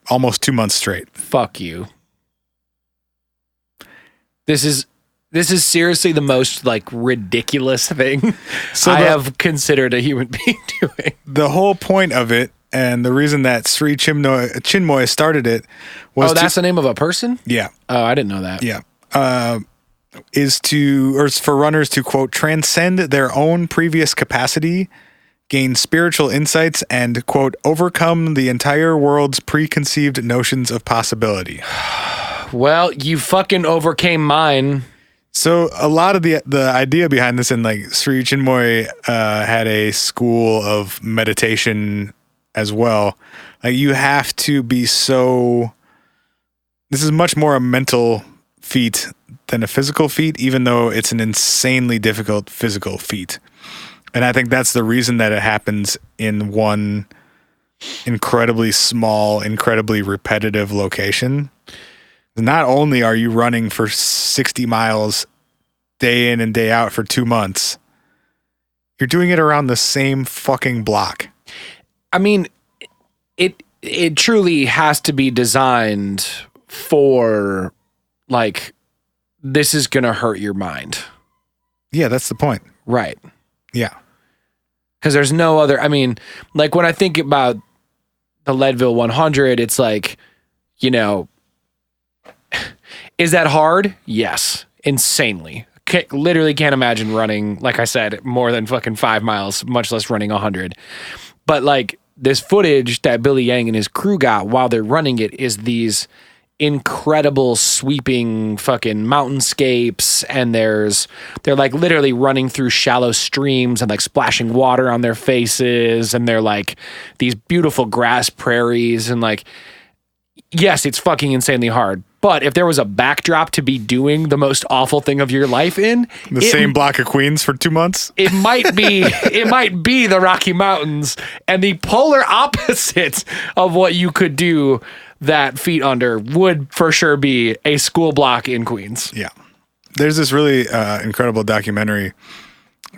almost 2 months straight. Fuck you. This is seriously the most like ridiculous thing So I have considered a human being doing. The whole point of it And the reason that Sri Chinmoy started it was that's the name of a person? yeah. Oh, I didn't know that. Yeah. Is for runners to, quote, transcend their own previous capacity, gain spiritual insights, and, quote, overcome the entire world's preconceived notions of possibility. Well, you fucking overcame mine. So a lot of the idea behind this, and like Sri Chinmoy had a school of meditation as well. Like you have to be so. This is much more a mental feat than a physical feat, even though it's an insanely difficult physical feat. And I think that's the reason that it happens in one incredibly small, incredibly repetitive location. Not only are you running for 60 miles day in and day out for 2 months, you're doing it around the same fucking block. I mean, it truly has to be designed for, like, this is going to hurt your mind. Yeah, that's the point. Right. Yeah. Because there's no other, I mean, like when I think about the Leadville 100, it's like, you know, is that hard? Yes. Insanely. Literally can't imagine running, like I said, more than fucking 5 miles, much less running 100. But like this footage that Billy Yang and his crew got while they're running it is these incredible sweeping fucking mountainscapes, and they're like literally running through shallow streams and like splashing water on their faces, and they're like these beautiful grass prairies, and like, yes, it's fucking insanely hard. But if there was a backdrop to be doing the most awful thing of your life in the same block of Queens for 2 months, it might be the Rocky Mountains, and the polar opposite of what you could do that feat under would for sure be a school block in Queens. Yeah. There's this really incredible documentary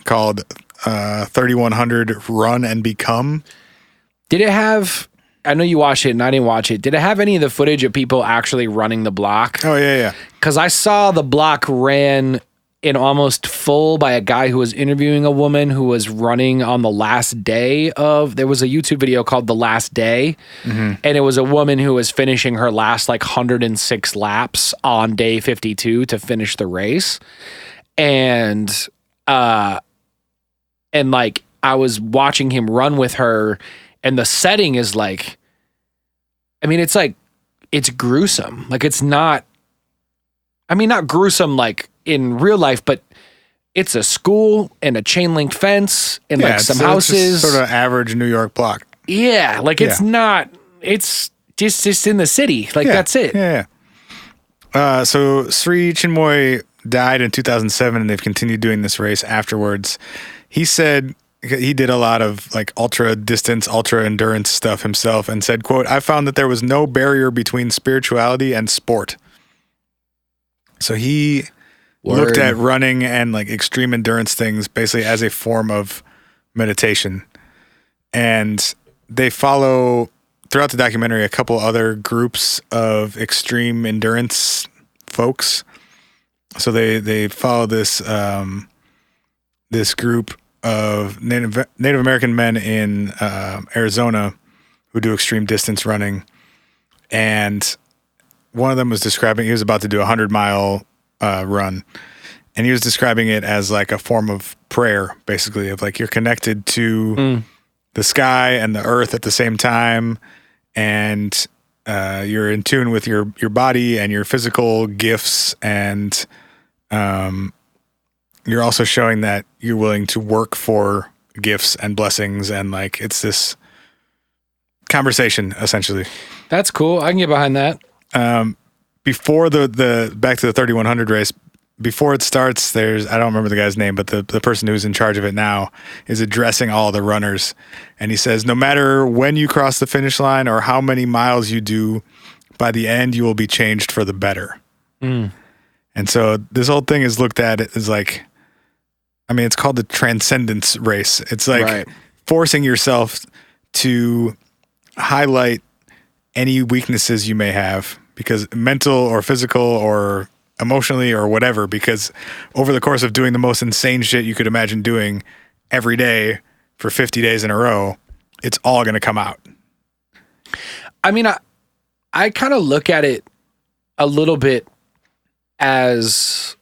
called 3100 Run and Become. Did it have, I know you watched it and I didn't watch it, did it have any of the footage of people actually running the block? Oh, yeah. Because I saw the block ran in almost full by a guy who was interviewing a woman who was running on the last day of, there was a YouTube video called The Last Day, and it was a woman who was finishing her last like 106 laps on day 52 to finish the race. And like I was watching him run with her, and the setting is like, I mean, it's like, it's gruesome. Like it's not, I mean, not gruesome like in real life, but it's a school and a chain link fence and like some houses. It's sort of average New York block. Yeah. Like it's not, it's just in the city. Like that's it. Yeah. So Sri Chinmoy died in 2007, and they've continued doing this race afterwards. He said he did a lot of like ultra distance, ultra endurance stuff himself, and said, quote, "I found that there was no barrier between spirituality and sport." So he looked at running and like extreme endurance things basically as a form of meditation. And they follow throughout the documentary a couple other groups of extreme endurance folks. So they follow this this group of Native American men in Arizona who do extreme distance running. And one of them was describing, he was about to do a 100-mile run, and he was describing it as like a form of prayer, basically, of like you're connected to the sky and the earth at the same time, and you're in tune with your body and your physical gifts, and you're also showing that you're willing to work for gifts and blessings, and like it's this conversation essentially. That's cool. I can get behind that. Before the back to the 3100 race, before it starts, I don't remember the guy's name, but the person who's in charge of it now is addressing all the runners. And he says, no matter when you cross the finish line or how many miles you do, by the end, you will be changed for the better. And so this whole thing is looked at as like, I mean, it's called the transcendence race. It's like forcing yourself to highlight any weaknesses you may have, because mental or physical or emotionally or whatever, because over the course of doing the most insane shit you could imagine doing every day for 50 days in a row, it's all going to come out. I mean, I kind of look at it a little bit as,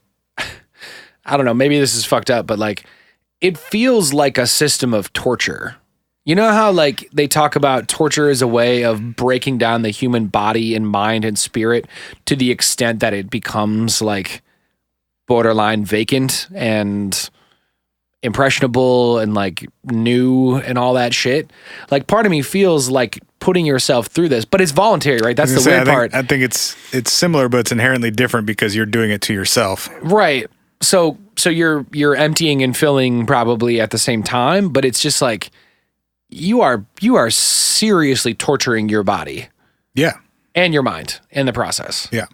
I don't know, maybe this is fucked up, but like, it feels like a system of torture. You know how like they talk about torture as a way of breaking down the human body and mind and spirit to the extent that it becomes like borderline vacant and impressionable and like new and all that shit. Like part of me feels like putting yourself through this, but it's voluntary, right? That's the weird part. I think it's similar, but it's inherently different because you're doing it to yourself. Right. So you're emptying and filling probably at the same time, but it's just like you are seriously torturing your body. Yeah. And your mind in the process. Yeah.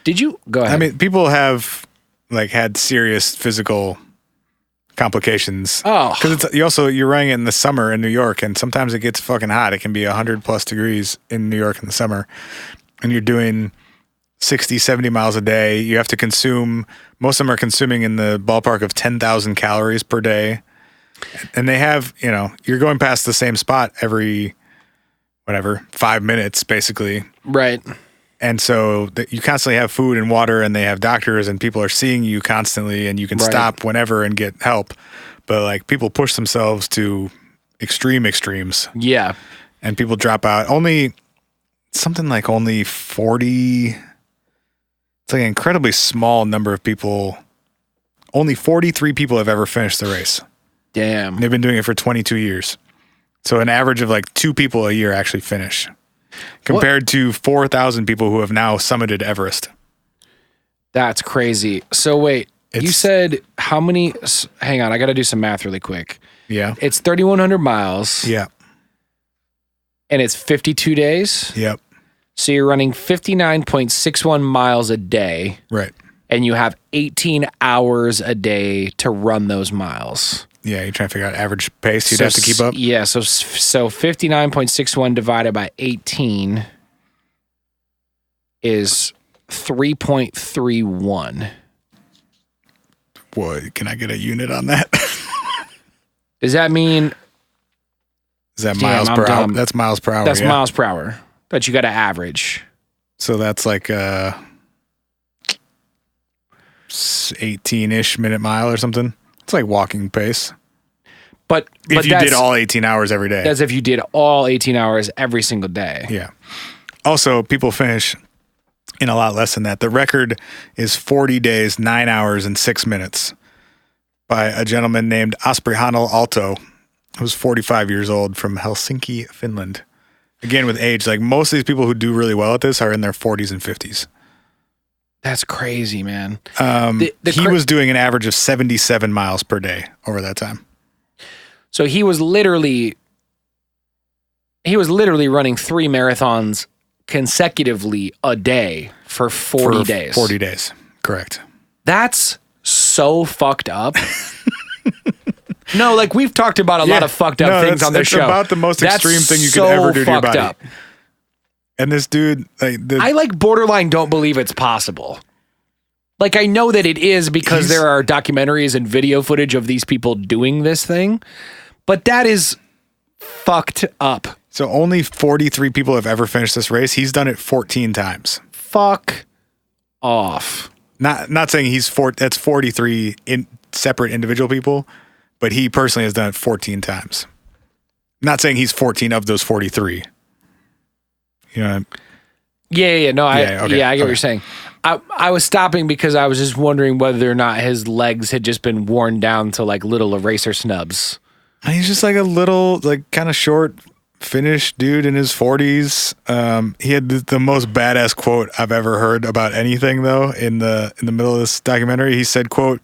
Did you go ahead? I mean, people have like had serious physical complications. Oh, because you're running it in the summer in New York, and sometimes it gets fucking hot. It can be 100+ degrees in New York in the summer, and you're doing 60, 70 miles a day. You have to consume, most of them are consuming in the ballpark of 10,000 calories per day. And they have, you're going past the same spot every, 5 minutes, basically. Right. And so you constantly have food and water, and they have doctors, and people are seeing you constantly, and you can stop whenever and get help. But like people push themselves to extremes. Yeah. And people drop out. Only 40. It's like an incredibly small number of people. Only 43 people have ever finished the race. Damn. They've been doing it for 22 years. So an average of like 2 people a year actually finish, compared to 4,000 people who have now summited Everest. That's crazy. So wait, you said how many? Hang on, I got to do some math really quick. Yeah. It's 3,100 miles. Yeah. And it's 52 days. Yep. So you're running 59.61 miles a day. Right. And you have 18 hours a day to run those miles. Yeah, you're trying to figure out average pace you'd have to keep up. Yeah, so 59.61 divided by 18 is 3.31. Boy, can I get a unit on that? Does that mean? Is that miles per hour? That's miles per hour. That's miles per hour that you got to average. So that's like 18-ish minute mile or something. It's like walking pace. But if you did all 18 hours every day. That's if you did all 18 hours every single day. Yeah. Also, people finish in a lot less than that. The record is 40 days, 9 hours, and 6 minutes by a gentleman named Asprihano Aalto, who's 45 years old from Helsinki, Finland. Again, with age, like most of these people who do really well at this are in their 40s and 50s. That's crazy, man. He was doing an average of 77 miles per day over that time. So he was literally running 3 marathons consecutively a day for 40 days. 40 days, correct. That's so fucked up. No, like we've talked about a lot of fucked up things on this show. It's about the most extreme thing you could ever do to your body. Up. And this dude, I like borderline don't believe it's possible. Like I know that it is because there are documentaries and video footage of these people doing this thing, but that is fucked up. So only 43 people have ever finished this race. He's done it 14 times. Fuck off. Not saying that's 43 separate individual people, but he personally has done it 14 times. Not saying he's 14 of those 43. You know. Yeah. No, I get what you're saying. I was stopping because I was just wondering whether or not his legs had just been worn down to like little eraser snubs. And he's just like a little, like kind of short Finnish dude in his 40s. He had the most badass quote I've ever heard about anything, though. In the middle of this documentary, he said, "quote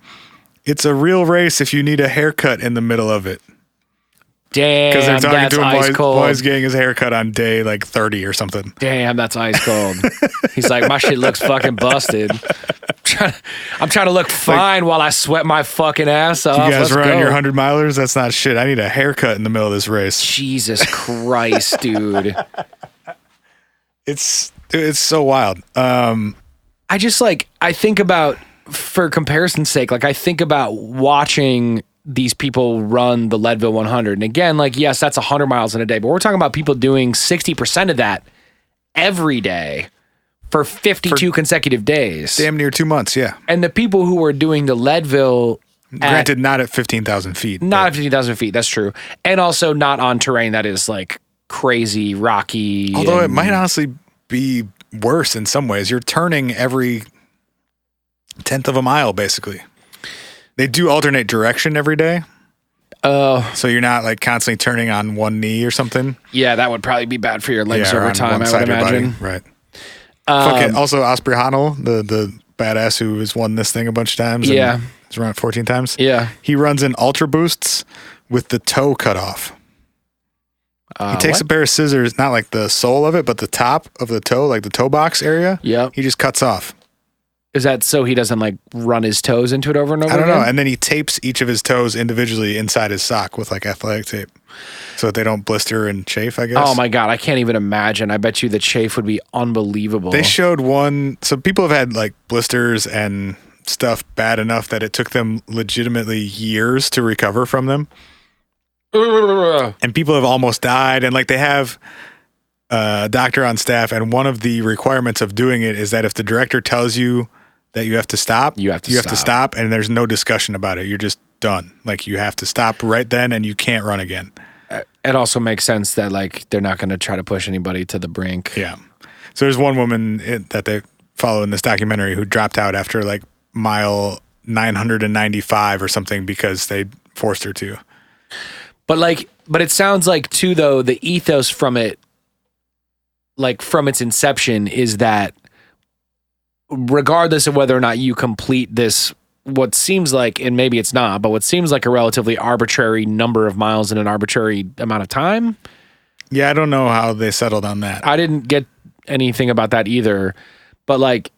It's a real race if you need a haircut in the middle of it." Damn, because they're talking to him while he's getting his haircut on day like 30 or something. Damn, that's ice cold. He's like, my shit looks fucking busted. I'm trying to look fine while I sweat my fucking ass off. You guys running your 100 milers? That's not shit. I need a haircut in the middle of this race. Jesus Christ, dude. It's so wild. I just I think about, for comparison's sake, I think about watching these people run the Leadville 100. And again, yes, that's 100 miles in a day, but we're talking about people doing 60% of that every day for 52 consecutive days. Damn near 2 months, yeah. And the people who were doing the Leadville, Granted, not at 15,000 feet. not at 15,000 feet, that's true. And also not on terrain that is like crazy, rocky. Although it and- might honestly be worse in some ways. You're turning every 1/10 of a mile, basically. They do alternate direction every day. Oh, So you're not like constantly turning on one knee or something. yeah, that would probably be bad for your legs or over on time, one I side would of your body. imagine. Right. Fuck it. Also, Osprey Hanel, the badass who has won this thing a bunch of times. Yeah. And he's run it 14 times. Yeah. He runs in ultra boosts with the toe cut off. He takes what? a pair of scissors, not like the sole of it, but the top of the toe, like the toe box area. Yep. He just cuts off. Is that so he doesn't like run his toes into it over and over I don't again? know. And then he tapes each of his toes individually inside his sock with like athletic tape so that they don't blister and chafe, I guess. Oh my God, I can't even imagine. I bet you the chafe would be unbelievable. They showed one. So people have had like blisters and stuff bad enough that it took them legitimately years to recover from them. And people have almost died. And like they have a doctor on staff. And one of the requirements of doing it is that if the director tells you that you have to stop, You have to stop. and there's no discussion about it. You're just done. Like you have to stop right then and you can't run again. It also makes sense that like they're not going to try to push anybody to the brink. Yeah. So there's one woman that they follow in this documentary who dropped out after like mile 995 or something because they forced her to. But it sounds like too though the ethos from it, like from its inception, is that regardless of whether or not you complete this, what seems like, and maybe it's not, but what seems like a relatively arbitrary number of miles in an arbitrary amount of time. Yeah, I don't know how they settled on that. I didn't get anything about that either, but like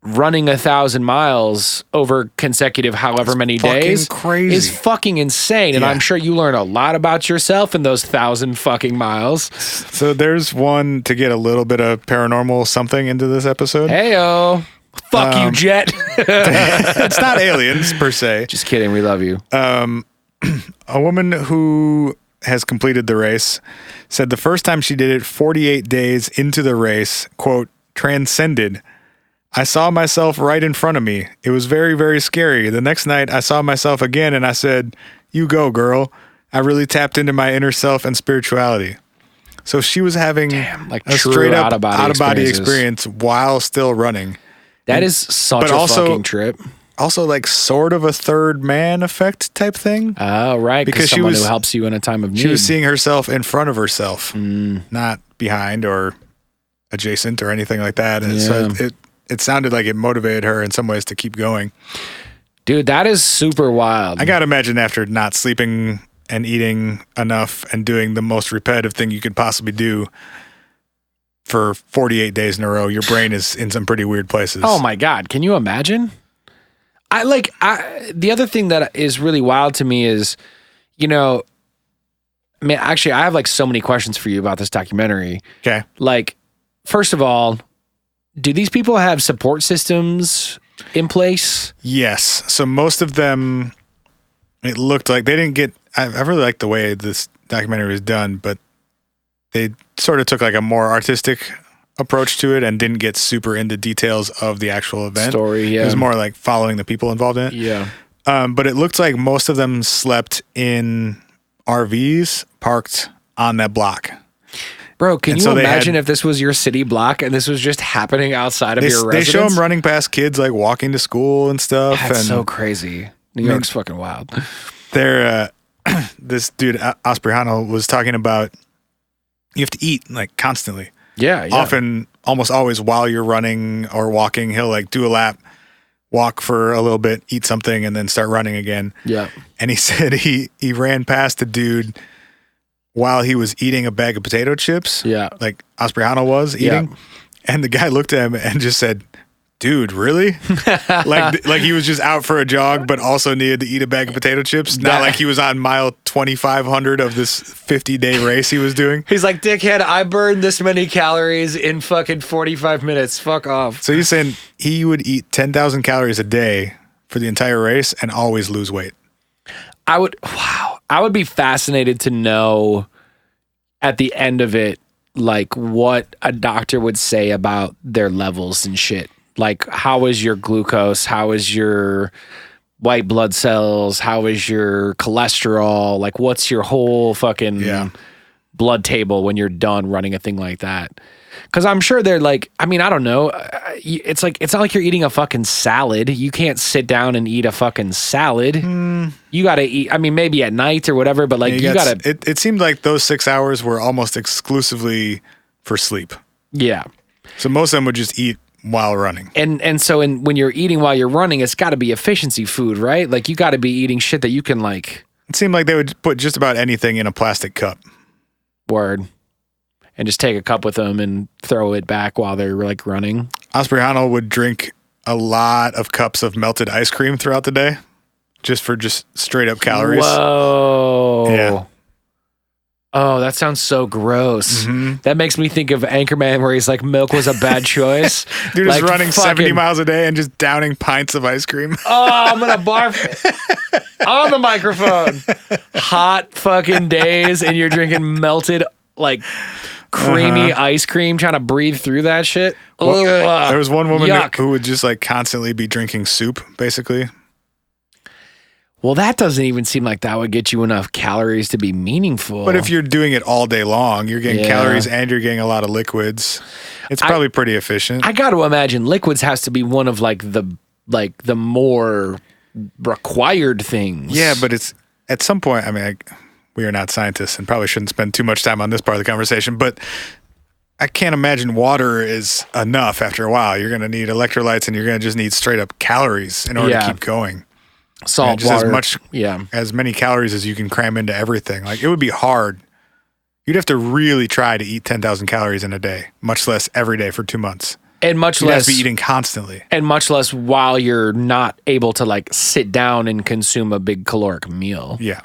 running 1,000 miles over consecutive however many fucking days crazy. is fucking insane. And Yeah. I'm sure you learn a lot about yourself in those 1,000 fucking miles. So there's one to get a little bit of paranormal something into this episode. Heyo. Fuck you, Jet. It's not aliens per se. Just kidding. We love you. A woman who has completed the race said the first time she did it 48 days into the race, quote, transcended. I saw myself right in front of me. It was very, very scary. The next night I saw myself again and I said, you go, girl. I really tapped into my inner self and spirituality. So she was having like a true straight up out-of-body experience while still running. That is such but a also- fucking trip. Also like sort of a third man effect type thing. Oh, right. Because Because she someone was- who helps you in a time of need. She was seeing herself in front of herself, not behind or adjacent or anything like that. And so it sounded like it motivated her in some ways to keep going. Dude, that is super wild. I got to imagine after not sleeping and eating enough and doing the most repetitive thing you could possibly do for 48 days in a row, your brain is in some pretty weird places. Oh my God. Can you imagine? The other thing that is really wild to me is, you know, man, actually, I have like so many questions for you about this documentary. Okay. Like, first of all, do these people have support systems in place? Yes. So most of them, it looked like they didn't get. I really like the way this documentary was done, but they sort of took like a more artistic approach to it and didn't get super into details of the actual event. Story, yeah. It was more like following the people involved in it. Yeah. But it looked like most of them slept in RVs parked on that block. Bro, can And you so they imagine had- if this was your city block and this was just happening outside of your They residence? show them running past kids like walking to school and stuff. That's and so crazy. New York's fucking wild. they're this dude Osprey Hanel was talking about you have to eat like constantly. Yeah. Often, almost always while you're running or walking, he'll like do a lap, walk for a little bit, eat something, and then start running again. Yeah. And he said he ran past a dude while he was eating a bag of potato chips. Yeah. Like Osprey Hanel was eating. And the guy looked at him and just said, dude, really? like he was just out for a jog, but also needed to eat a bag of potato chips. Not like he was on mile 2,500 of this 50-day race he was doing. He's like, dickhead, I burned this many calories in fucking 45 minutes. Fuck off. So he's saying he would eat 10,000 calories a day for the entire race and always lose weight. I would be fascinated to know at the end of it like what a doctor would say about their levels and shit. Like, how is your glucose? How is your white blood cells? How is your cholesterol? Like, what's your whole fucking blood table when you're done running a thing like that? Because I'm sure they're like, I mean, I don't know. It's like, it's not like you're eating a fucking salad. You can't sit down and eat a fucking salad. You got to eat, I mean, maybe at night or whatever, but like, you got to. It seemed like those 6 hours were almost exclusively for sleep. Yeah. So most of them would just eat while running. And so when you're eating while you're running, it's got to be efficiency food, right? Like, you got to be eating shit that you can like. It seemed like they would put just about anything in a plastic cup. Word. And just take a cup with them and throw it back while they're like running. Aspriano would drink a lot of cups of melted ice cream throughout the day, just straight up calories. Whoa. Yeah. Oh, that sounds so gross. Mm-hmm. That makes me think of Anchorman, where he's like, milk was a bad choice. Dude like, is running fucking, 70 miles a day and just downing pints of ice cream. Oh, I'm going to barf on the microphone. Hot fucking days, and you're drinking melted, like, creamy ice cream, trying to breathe through that shit. Well, there was one woman yuck. who would just like constantly be drinking soup, basically. Well, that doesn't even seem like that would get you enough calories to be meaningful. But if you're doing it all day long, you're getting calories and you're getting a lot of liquids. It's probably pretty efficient. I got to imagine liquids has to be one of like the more required things. Yeah, but it's at some point, I mean, we are not scientists and probably shouldn't spend too much time on this part of the conversation, but I can't imagine water is enough after a while. You're going to need electrolytes and you're going to just need straight up calories in order to keep going. Salt, just water. As many calories as you can cram into everything. Like, it would be hard. You'd have to really try to eat 10,000 calories in a day, much less every day for 2 months. And much You'd less have to be eating constantly. And much less while you're not able to like sit down and consume a big caloric meal. Yeah.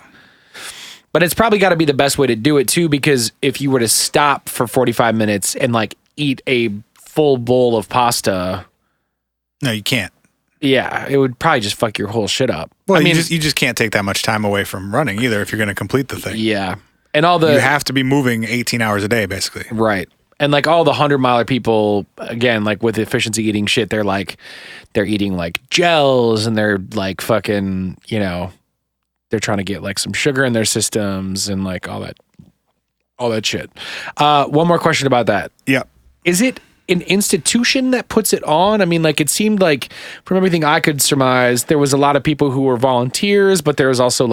But it's probably got to be the best way to do it too, because if you were to stop for 45 minutes and like eat a full bowl of pasta. No, you can't. Yeah, it would probably just fuck your whole shit up. Well, I mean, you just can't take that much time away from running either if you're going to complete the thing. Yeah. And you have to be moving 18 hours a day, basically. Right. And like all the 100-miler people, again, like with efficiency eating shit, they're eating like gels and they're like fucking, you know, they're trying to get like some sugar in their systems and like all that shit. One more question about that. Yeah. Is it an institution that puts it on? I mean, like, it seemed like from everything I could surmise, there was a lot of people who were volunteers, but there's also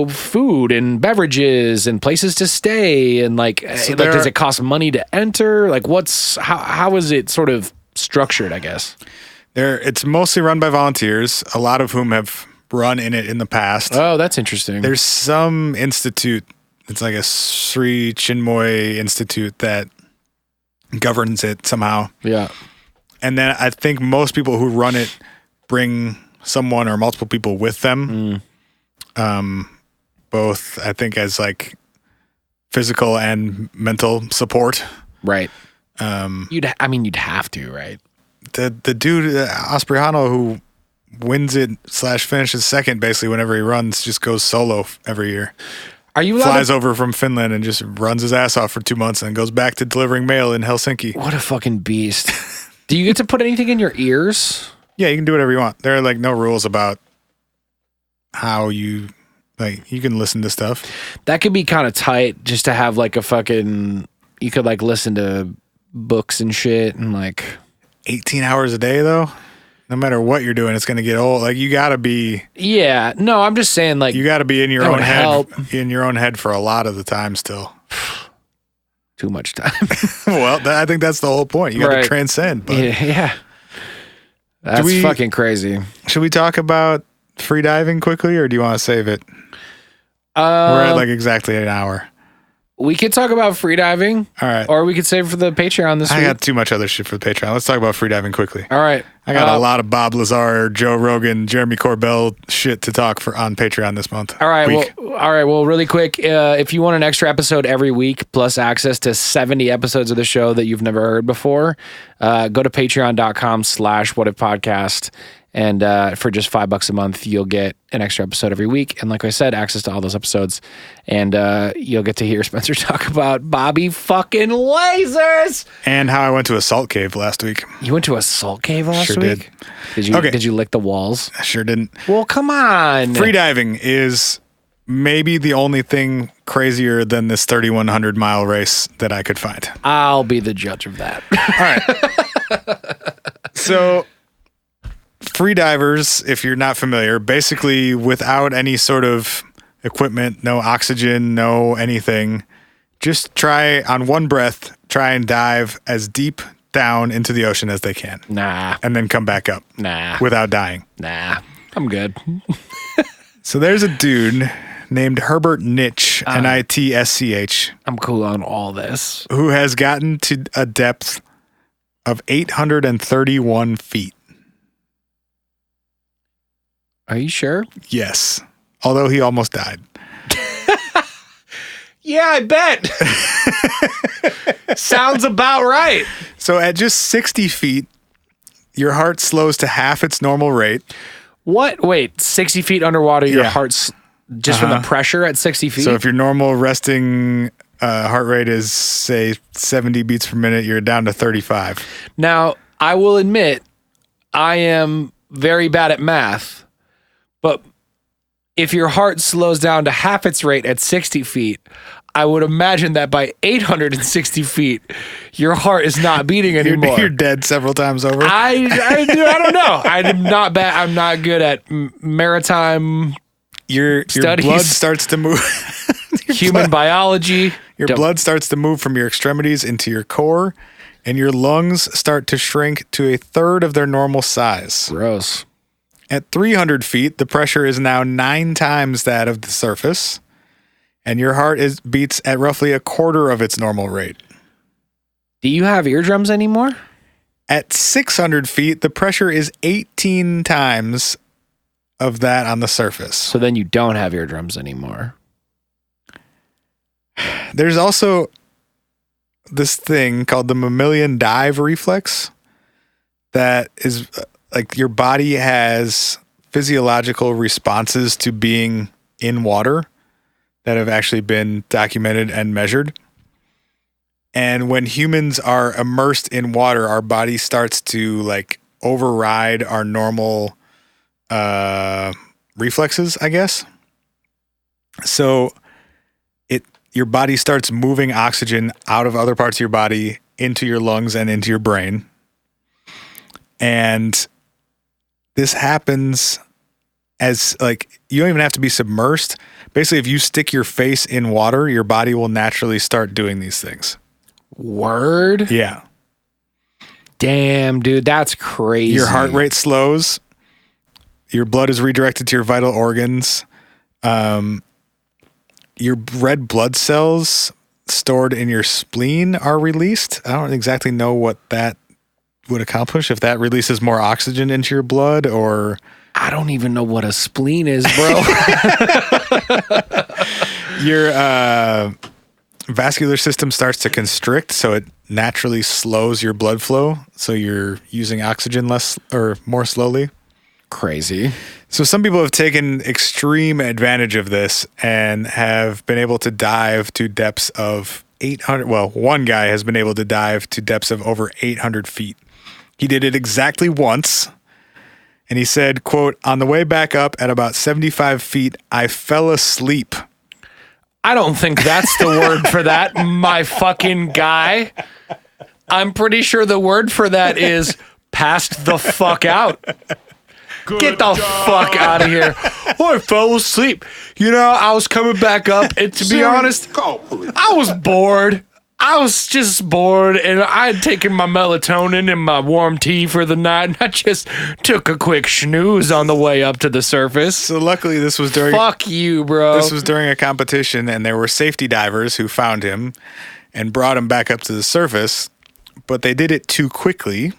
food and beverages and places to stay. And like, does it cost money to enter? Like, how is it sort of structured, I guess? It's mostly run by volunteers, a lot of whom have run in it in the past. Oh, that's interesting. There's some institute, it's like a Sri Chinmoy institute that governs it somehow. Yeah. And then I think most people who run it bring someone or multiple people with them. Both, I think, as like physical and mental support. Right. You'd have to, right? The dude, Aspriano, who wins it / finishes second basically whenever he runs, just goes solo every year. Are you flies over from Finland and just runs his ass off for 2 months and goes back to delivering mail in Helsinki. What a fucking beast. Do you get to put anything in your ears? Yeah, you can do whatever you want. There are like no rules about how you can listen to stuff. That could be kind of tight just to have like a fucking, you could like listen to books and shit and like 18 hours a day though. No matter what you're doing, it's going to get old. Like, you got to be. Yeah. No, I'm just saying, like, you got to be in your that own would head. help. In your own head for a lot of the time still. Too much time. Well, I think that's the whole point. You got to transcend. But yeah. That's fucking crazy. Should we talk about free diving quickly, or do you want to save it? We're at like exactly an hour. We could talk about freediving. All right. Or we could save for the Patreon this week. I got too much other shit for the Patreon. Let's talk about freediving quickly. All right. I got a lot of Bob Lazar, Joe Rogan, Jeremy Corbell shit to talk on Patreon this month. All right. Well, really quick, if you want an extra episode every week plus access to 70 episodes of the show that you've never heard before, go to patreon.com/whatifpodcast And for just $5 a month, you'll get an extra episode every week. And like I said, access to all those episodes. And you'll get to hear Spencer talk about Bobby fucking lasers. And how I went to a salt cave last week. You went to a salt cave last Sure week? Did you lick the walls? I sure didn't. Well, come on. Freediving is maybe the only thing crazier than this 3,100 mile race that I could find. I'll be the judge of that. All right. So, freedivers, if you're not familiar, basically without any sort of equipment, no oxygen, no anything, just try on one breath, try and dive as deep down into the ocean as they can. Nah. And then come back up. Nah. Without dying. Nah. I'm good. So there's a dude named Herbert Nitsch, Nitsch. I'm cool on all this. Who has gotten to a depth of 831 feet. Are you sure? Yes. Although he almost died. Yeah, I bet. Sounds about right. So at just 60 feet, your heart slows to half its normal rate. What? Wait, 60 feet underwater, your Yeah. heart's just from the pressure at 60 feet? So if your normal resting heart rate is, say, 70 beats per minute, you're down to 35. Now, I will admit, I am very bad at math, but if your heart slows down to half its rate at 60 feet, I would imagine that by 860 feet, your heart is not beating anymore. You're dead several times over. I don't know. I'm not bad. I'm not good at maritime Your studies. blood starts to move. human biology. Your blood starts to move from your extremities into your core, and your lungs start to shrink to a third of their normal size. Gross. At 300 feet, the pressure is now 9 times that of the surface, and your heart beats at roughly a quarter of its normal rate. Do you have eardrums anymore? At 600 feet, the pressure is 18 times of that on the surface. So then you don't have eardrums anymore. There's also this thing called the mammalian dive reflex that is like your body has physiological responses to being in water that have actually been documented and measured. And when humans are immersed in water, our body starts to like override our normal reflexes, I guess. So your body starts moving oxygen out of other parts of your body into your lungs and into your brain. And this happens as like, you don't even have to be submersed. Basically, if you stick your face in water, your body will naturally start doing these things. Word? Yeah. Damn, dude, that's crazy. Your heart rate slows. Your blood is redirected to your vital organs. Your red blood cells stored in your spleen are released. I don't exactly know what that would accomplish, if that releases more oxygen into your blood or... I don't even know what a spleen is, bro. Your vascular system starts to constrict, so it naturally slows your blood flow. So you're using oxygen less or more slowly. Crazy. So some people have taken extreme advantage of this and have been able to dive to depths of 800. Well, one guy has been able to dive to depths of over 800 feet. He did it exactly once. And he said, quote, "On the way back up at about 75 feet, I fell asleep." I don't think that's the word for that, my fucking guy. I'm pretty sure the word for that is passed the fuck out. Get the fuck out of here. Oh, I fell asleep. You know, I was coming back up, and to be honest, I was bored. I was just bored, and I had taken my melatonin and my warm tea for the night, and I just took a quick snooze on the way up to the surface. So luckily this was during... Fuck you, bro. This was during a competition, and there were safety divers who found him and brought him back up to the surface, but they did it too quickly.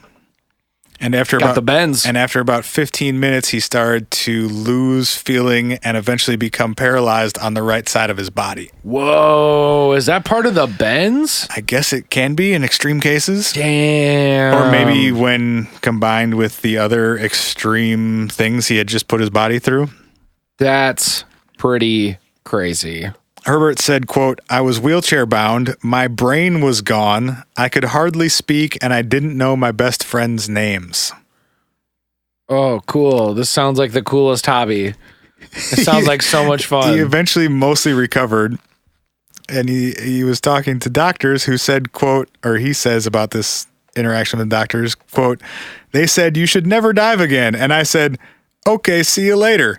And after Got the bends. And after about 15 minutes, he started to lose feeling and eventually become paralyzed on the right side of his body. Whoa, is that part of the bends? I guess it can be in extreme cases. Damn. Or maybe when combined with the other extreme things he had just put his body through. That's pretty crazy. Herbert said, quote, "I was wheelchair bound. My brain was gone. I could hardly speak, and I didn't know my best friends' names." Oh, cool. This sounds like the coolest hobby. It sounds like so much fun. He eventually mostly recovered, and he was talking to doctors who said, quote, or he says about this interaction with doctors, quote, "They said you should never dive again." And I said, "Okay, see you later."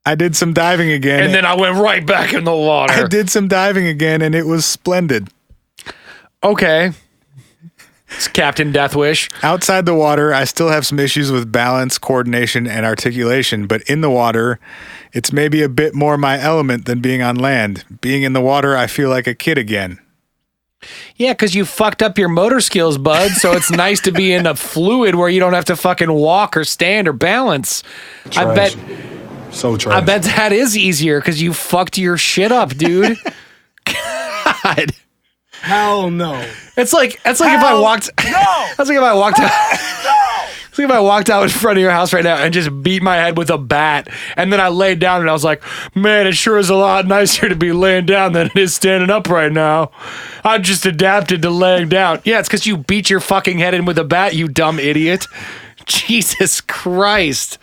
I did some diving again. And then I went right back in the water. I did some diving again, and it was splendid. Okay. It's Captain Deathwish. Outside the water, I still have some issues with balance, coordination, and articulation, but in the water, it's maybe a bit more my element than being on land. Being in the water, I feel like a kid again. Yeah, because you fucked up your motor skills, bud, so it's nice to be in a fluid where you don't have to fucking walk or stand or balance. Trash. I bet... So trash. I bet that is easier because you fucked your shit up, dude. God. Hell no. It's like if I walked. No. That's like if I walked out. It's like if I walked out in front of your house right now and just beat my head with a bat, and then I laid down and I was like, "Man, it sure is a lot nicer to be laying down than it is standing up right now. I just adapted to laying down." Yeah, it's because you beat your fucking head in with a bat, you dumb idiot. Jesus Christ.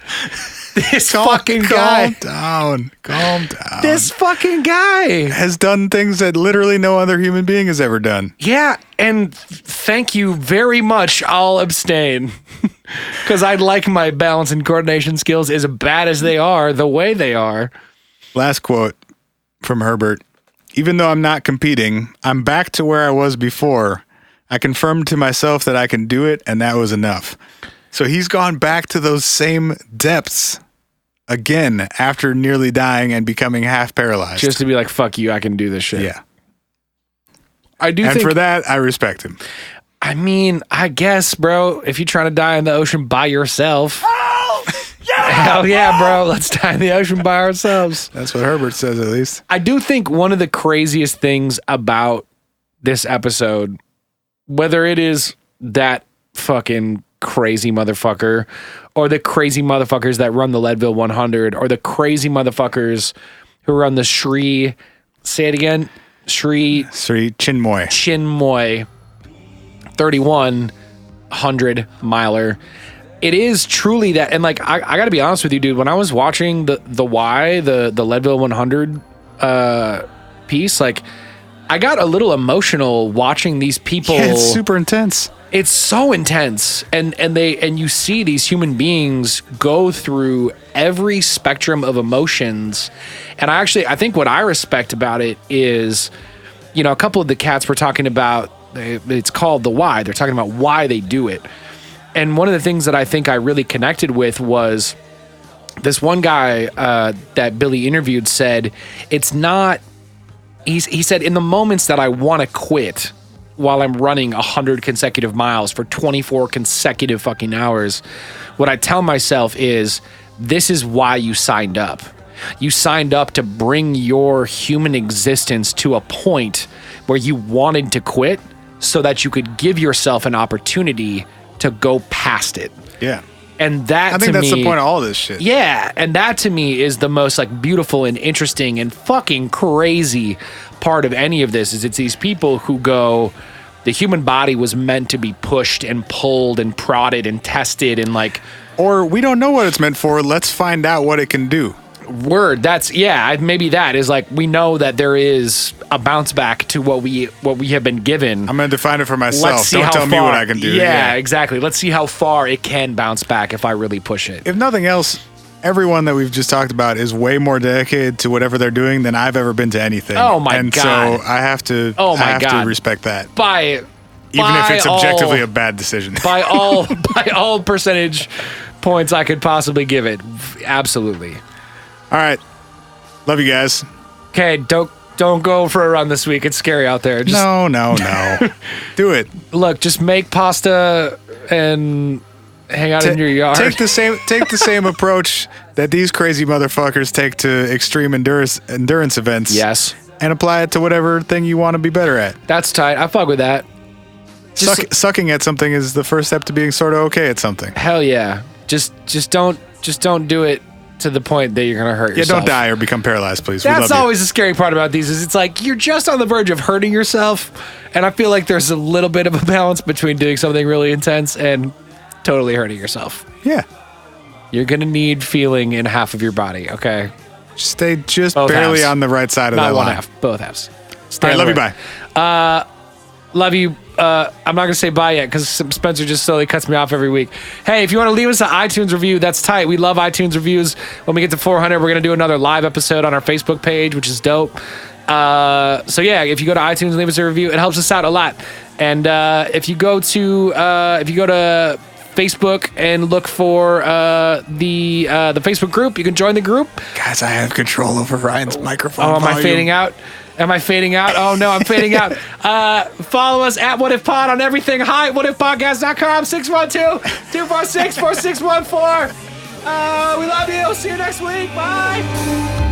This fucking guy. Calm down. This fucking guy has done things that literally no other human being has ever done. Yeah, and thank you very much. I'll abstain because I'd like my balance and coordination skills as bad as they are, the way they are. Last quote from Herbert. "Even though I'm not competing, I'm back to where I was before. I confirmed to myself that I can do it, and that was enough." So he's gone back to those same depths again after nearly dying and becoming half paralyzed. Just to be like, fuck you, I can do this shit. Yeah. I do and think, for that, I respect him. I mean, I guess, bro, if you're trying to die in the ocean by yourself. Hell yeah, bro. Let's die in the ocean by ourselves. That's what Herbert says, at least. I do think one of the craziest things about this episode, whether it is that fucking crazy motherfucker or the crazy motherfuckers that run the Leadville 100 or the crazy motherfuckers who run the Sri, say it again, Sri Chinmoy 3100 miler. It is truly that. And like, I gotta be honest with you, dude, when I was watching the Leadville 100 piece, like I got a little emotional watching these people. Yeah, it's super intense. It's so intense, and you see these human beings go through every spectrum of emotions, and I think what I respect about it is, you know, a couple of the cats were talking about, it's called the why. They're talking about why they do it, and one of the things that I think I really connected with was this one guy that Billy interviewed said it's not. He said in the moments that I want to quit, while I'm running 100 consecutive miles for 24 consecutive fucking hours, what I tell myself is, this is why you signed up. You signed up to bring your human existence to a point where you wanted to quit so that you could give yourself an opportunity to go past it. Yeah. And that, I think to that's me, the point of all this shit. Yeah, and that to me is the most like beautiful and interesting and fucking crazy part of any of this. Is it's these people who go, the human body was meant to be pushed and pulled and prodded and tested and like, or we don't know what it's meant for. Let's find out what it can do. Word. That's, yeah, maybe that is like, we know that there is a bounce back to what we have been given. I'm going to define it for myself. Let's see don't how tell far, me what I can do. Yeah, exactly. Let's see how far it can bounce back if I really push it. If nothing else, everyone that we've just talked about is way more dedicated to whatever they're doing than I've ever been to anything. Oh my and God. So I have to, to respect that. Even if it's objectively a bad decision. by all percentage points I could possibly give it. Absolutely. All right. Love you guys. Okay, don't go for a run this week. It's scary out there. No. Do it. Look, just make pasta and hang out in your yard. Take the same approach that these crazy motherfuckers take to extreme endurance events. Yes. And apply it to whatever thing you want to be better at. That's tight. I fuck with that. Sucking at something is the first step to being sort of okay at something. Hell yeah. Just don't do it to the point that you're gonna hurt yourself. Yeah, don't die or become paralyzed, please. That's always the scary part about these. Is it's like you're just on the verge of hurting yourself, and I feel like there's a little bit of a balance between doing something really intense and totally hurting yourself. Yeah. You're gonna need feeling in half of your body. Okay. Stay just Both barely halves. on the right side of Not that one line. half. Both halves. All right, love you. Bye. Love you. I'm not going to say bye yet because Spencer just slowly cuts me off every week. Hey, if you want to leave us an iTunes review, that's tight. We love iTunes reviews. When we get to 400, we're going to do another live episode on our Facebook page, which is dope. So yeah, if you go to iTunes and leave us a review, it helps us out a lot. And if you go to Facebook and look for the Facebook group, you can join the group. Guys, I have control over Ryan's microphone. Oh, am I fading out? Am I fading out? Oh, no, I'm fading out. Follow us at What If Pod on everything. Hi, whatifpodcast.com, 612-246-4614. We love you. See you next week. Bye.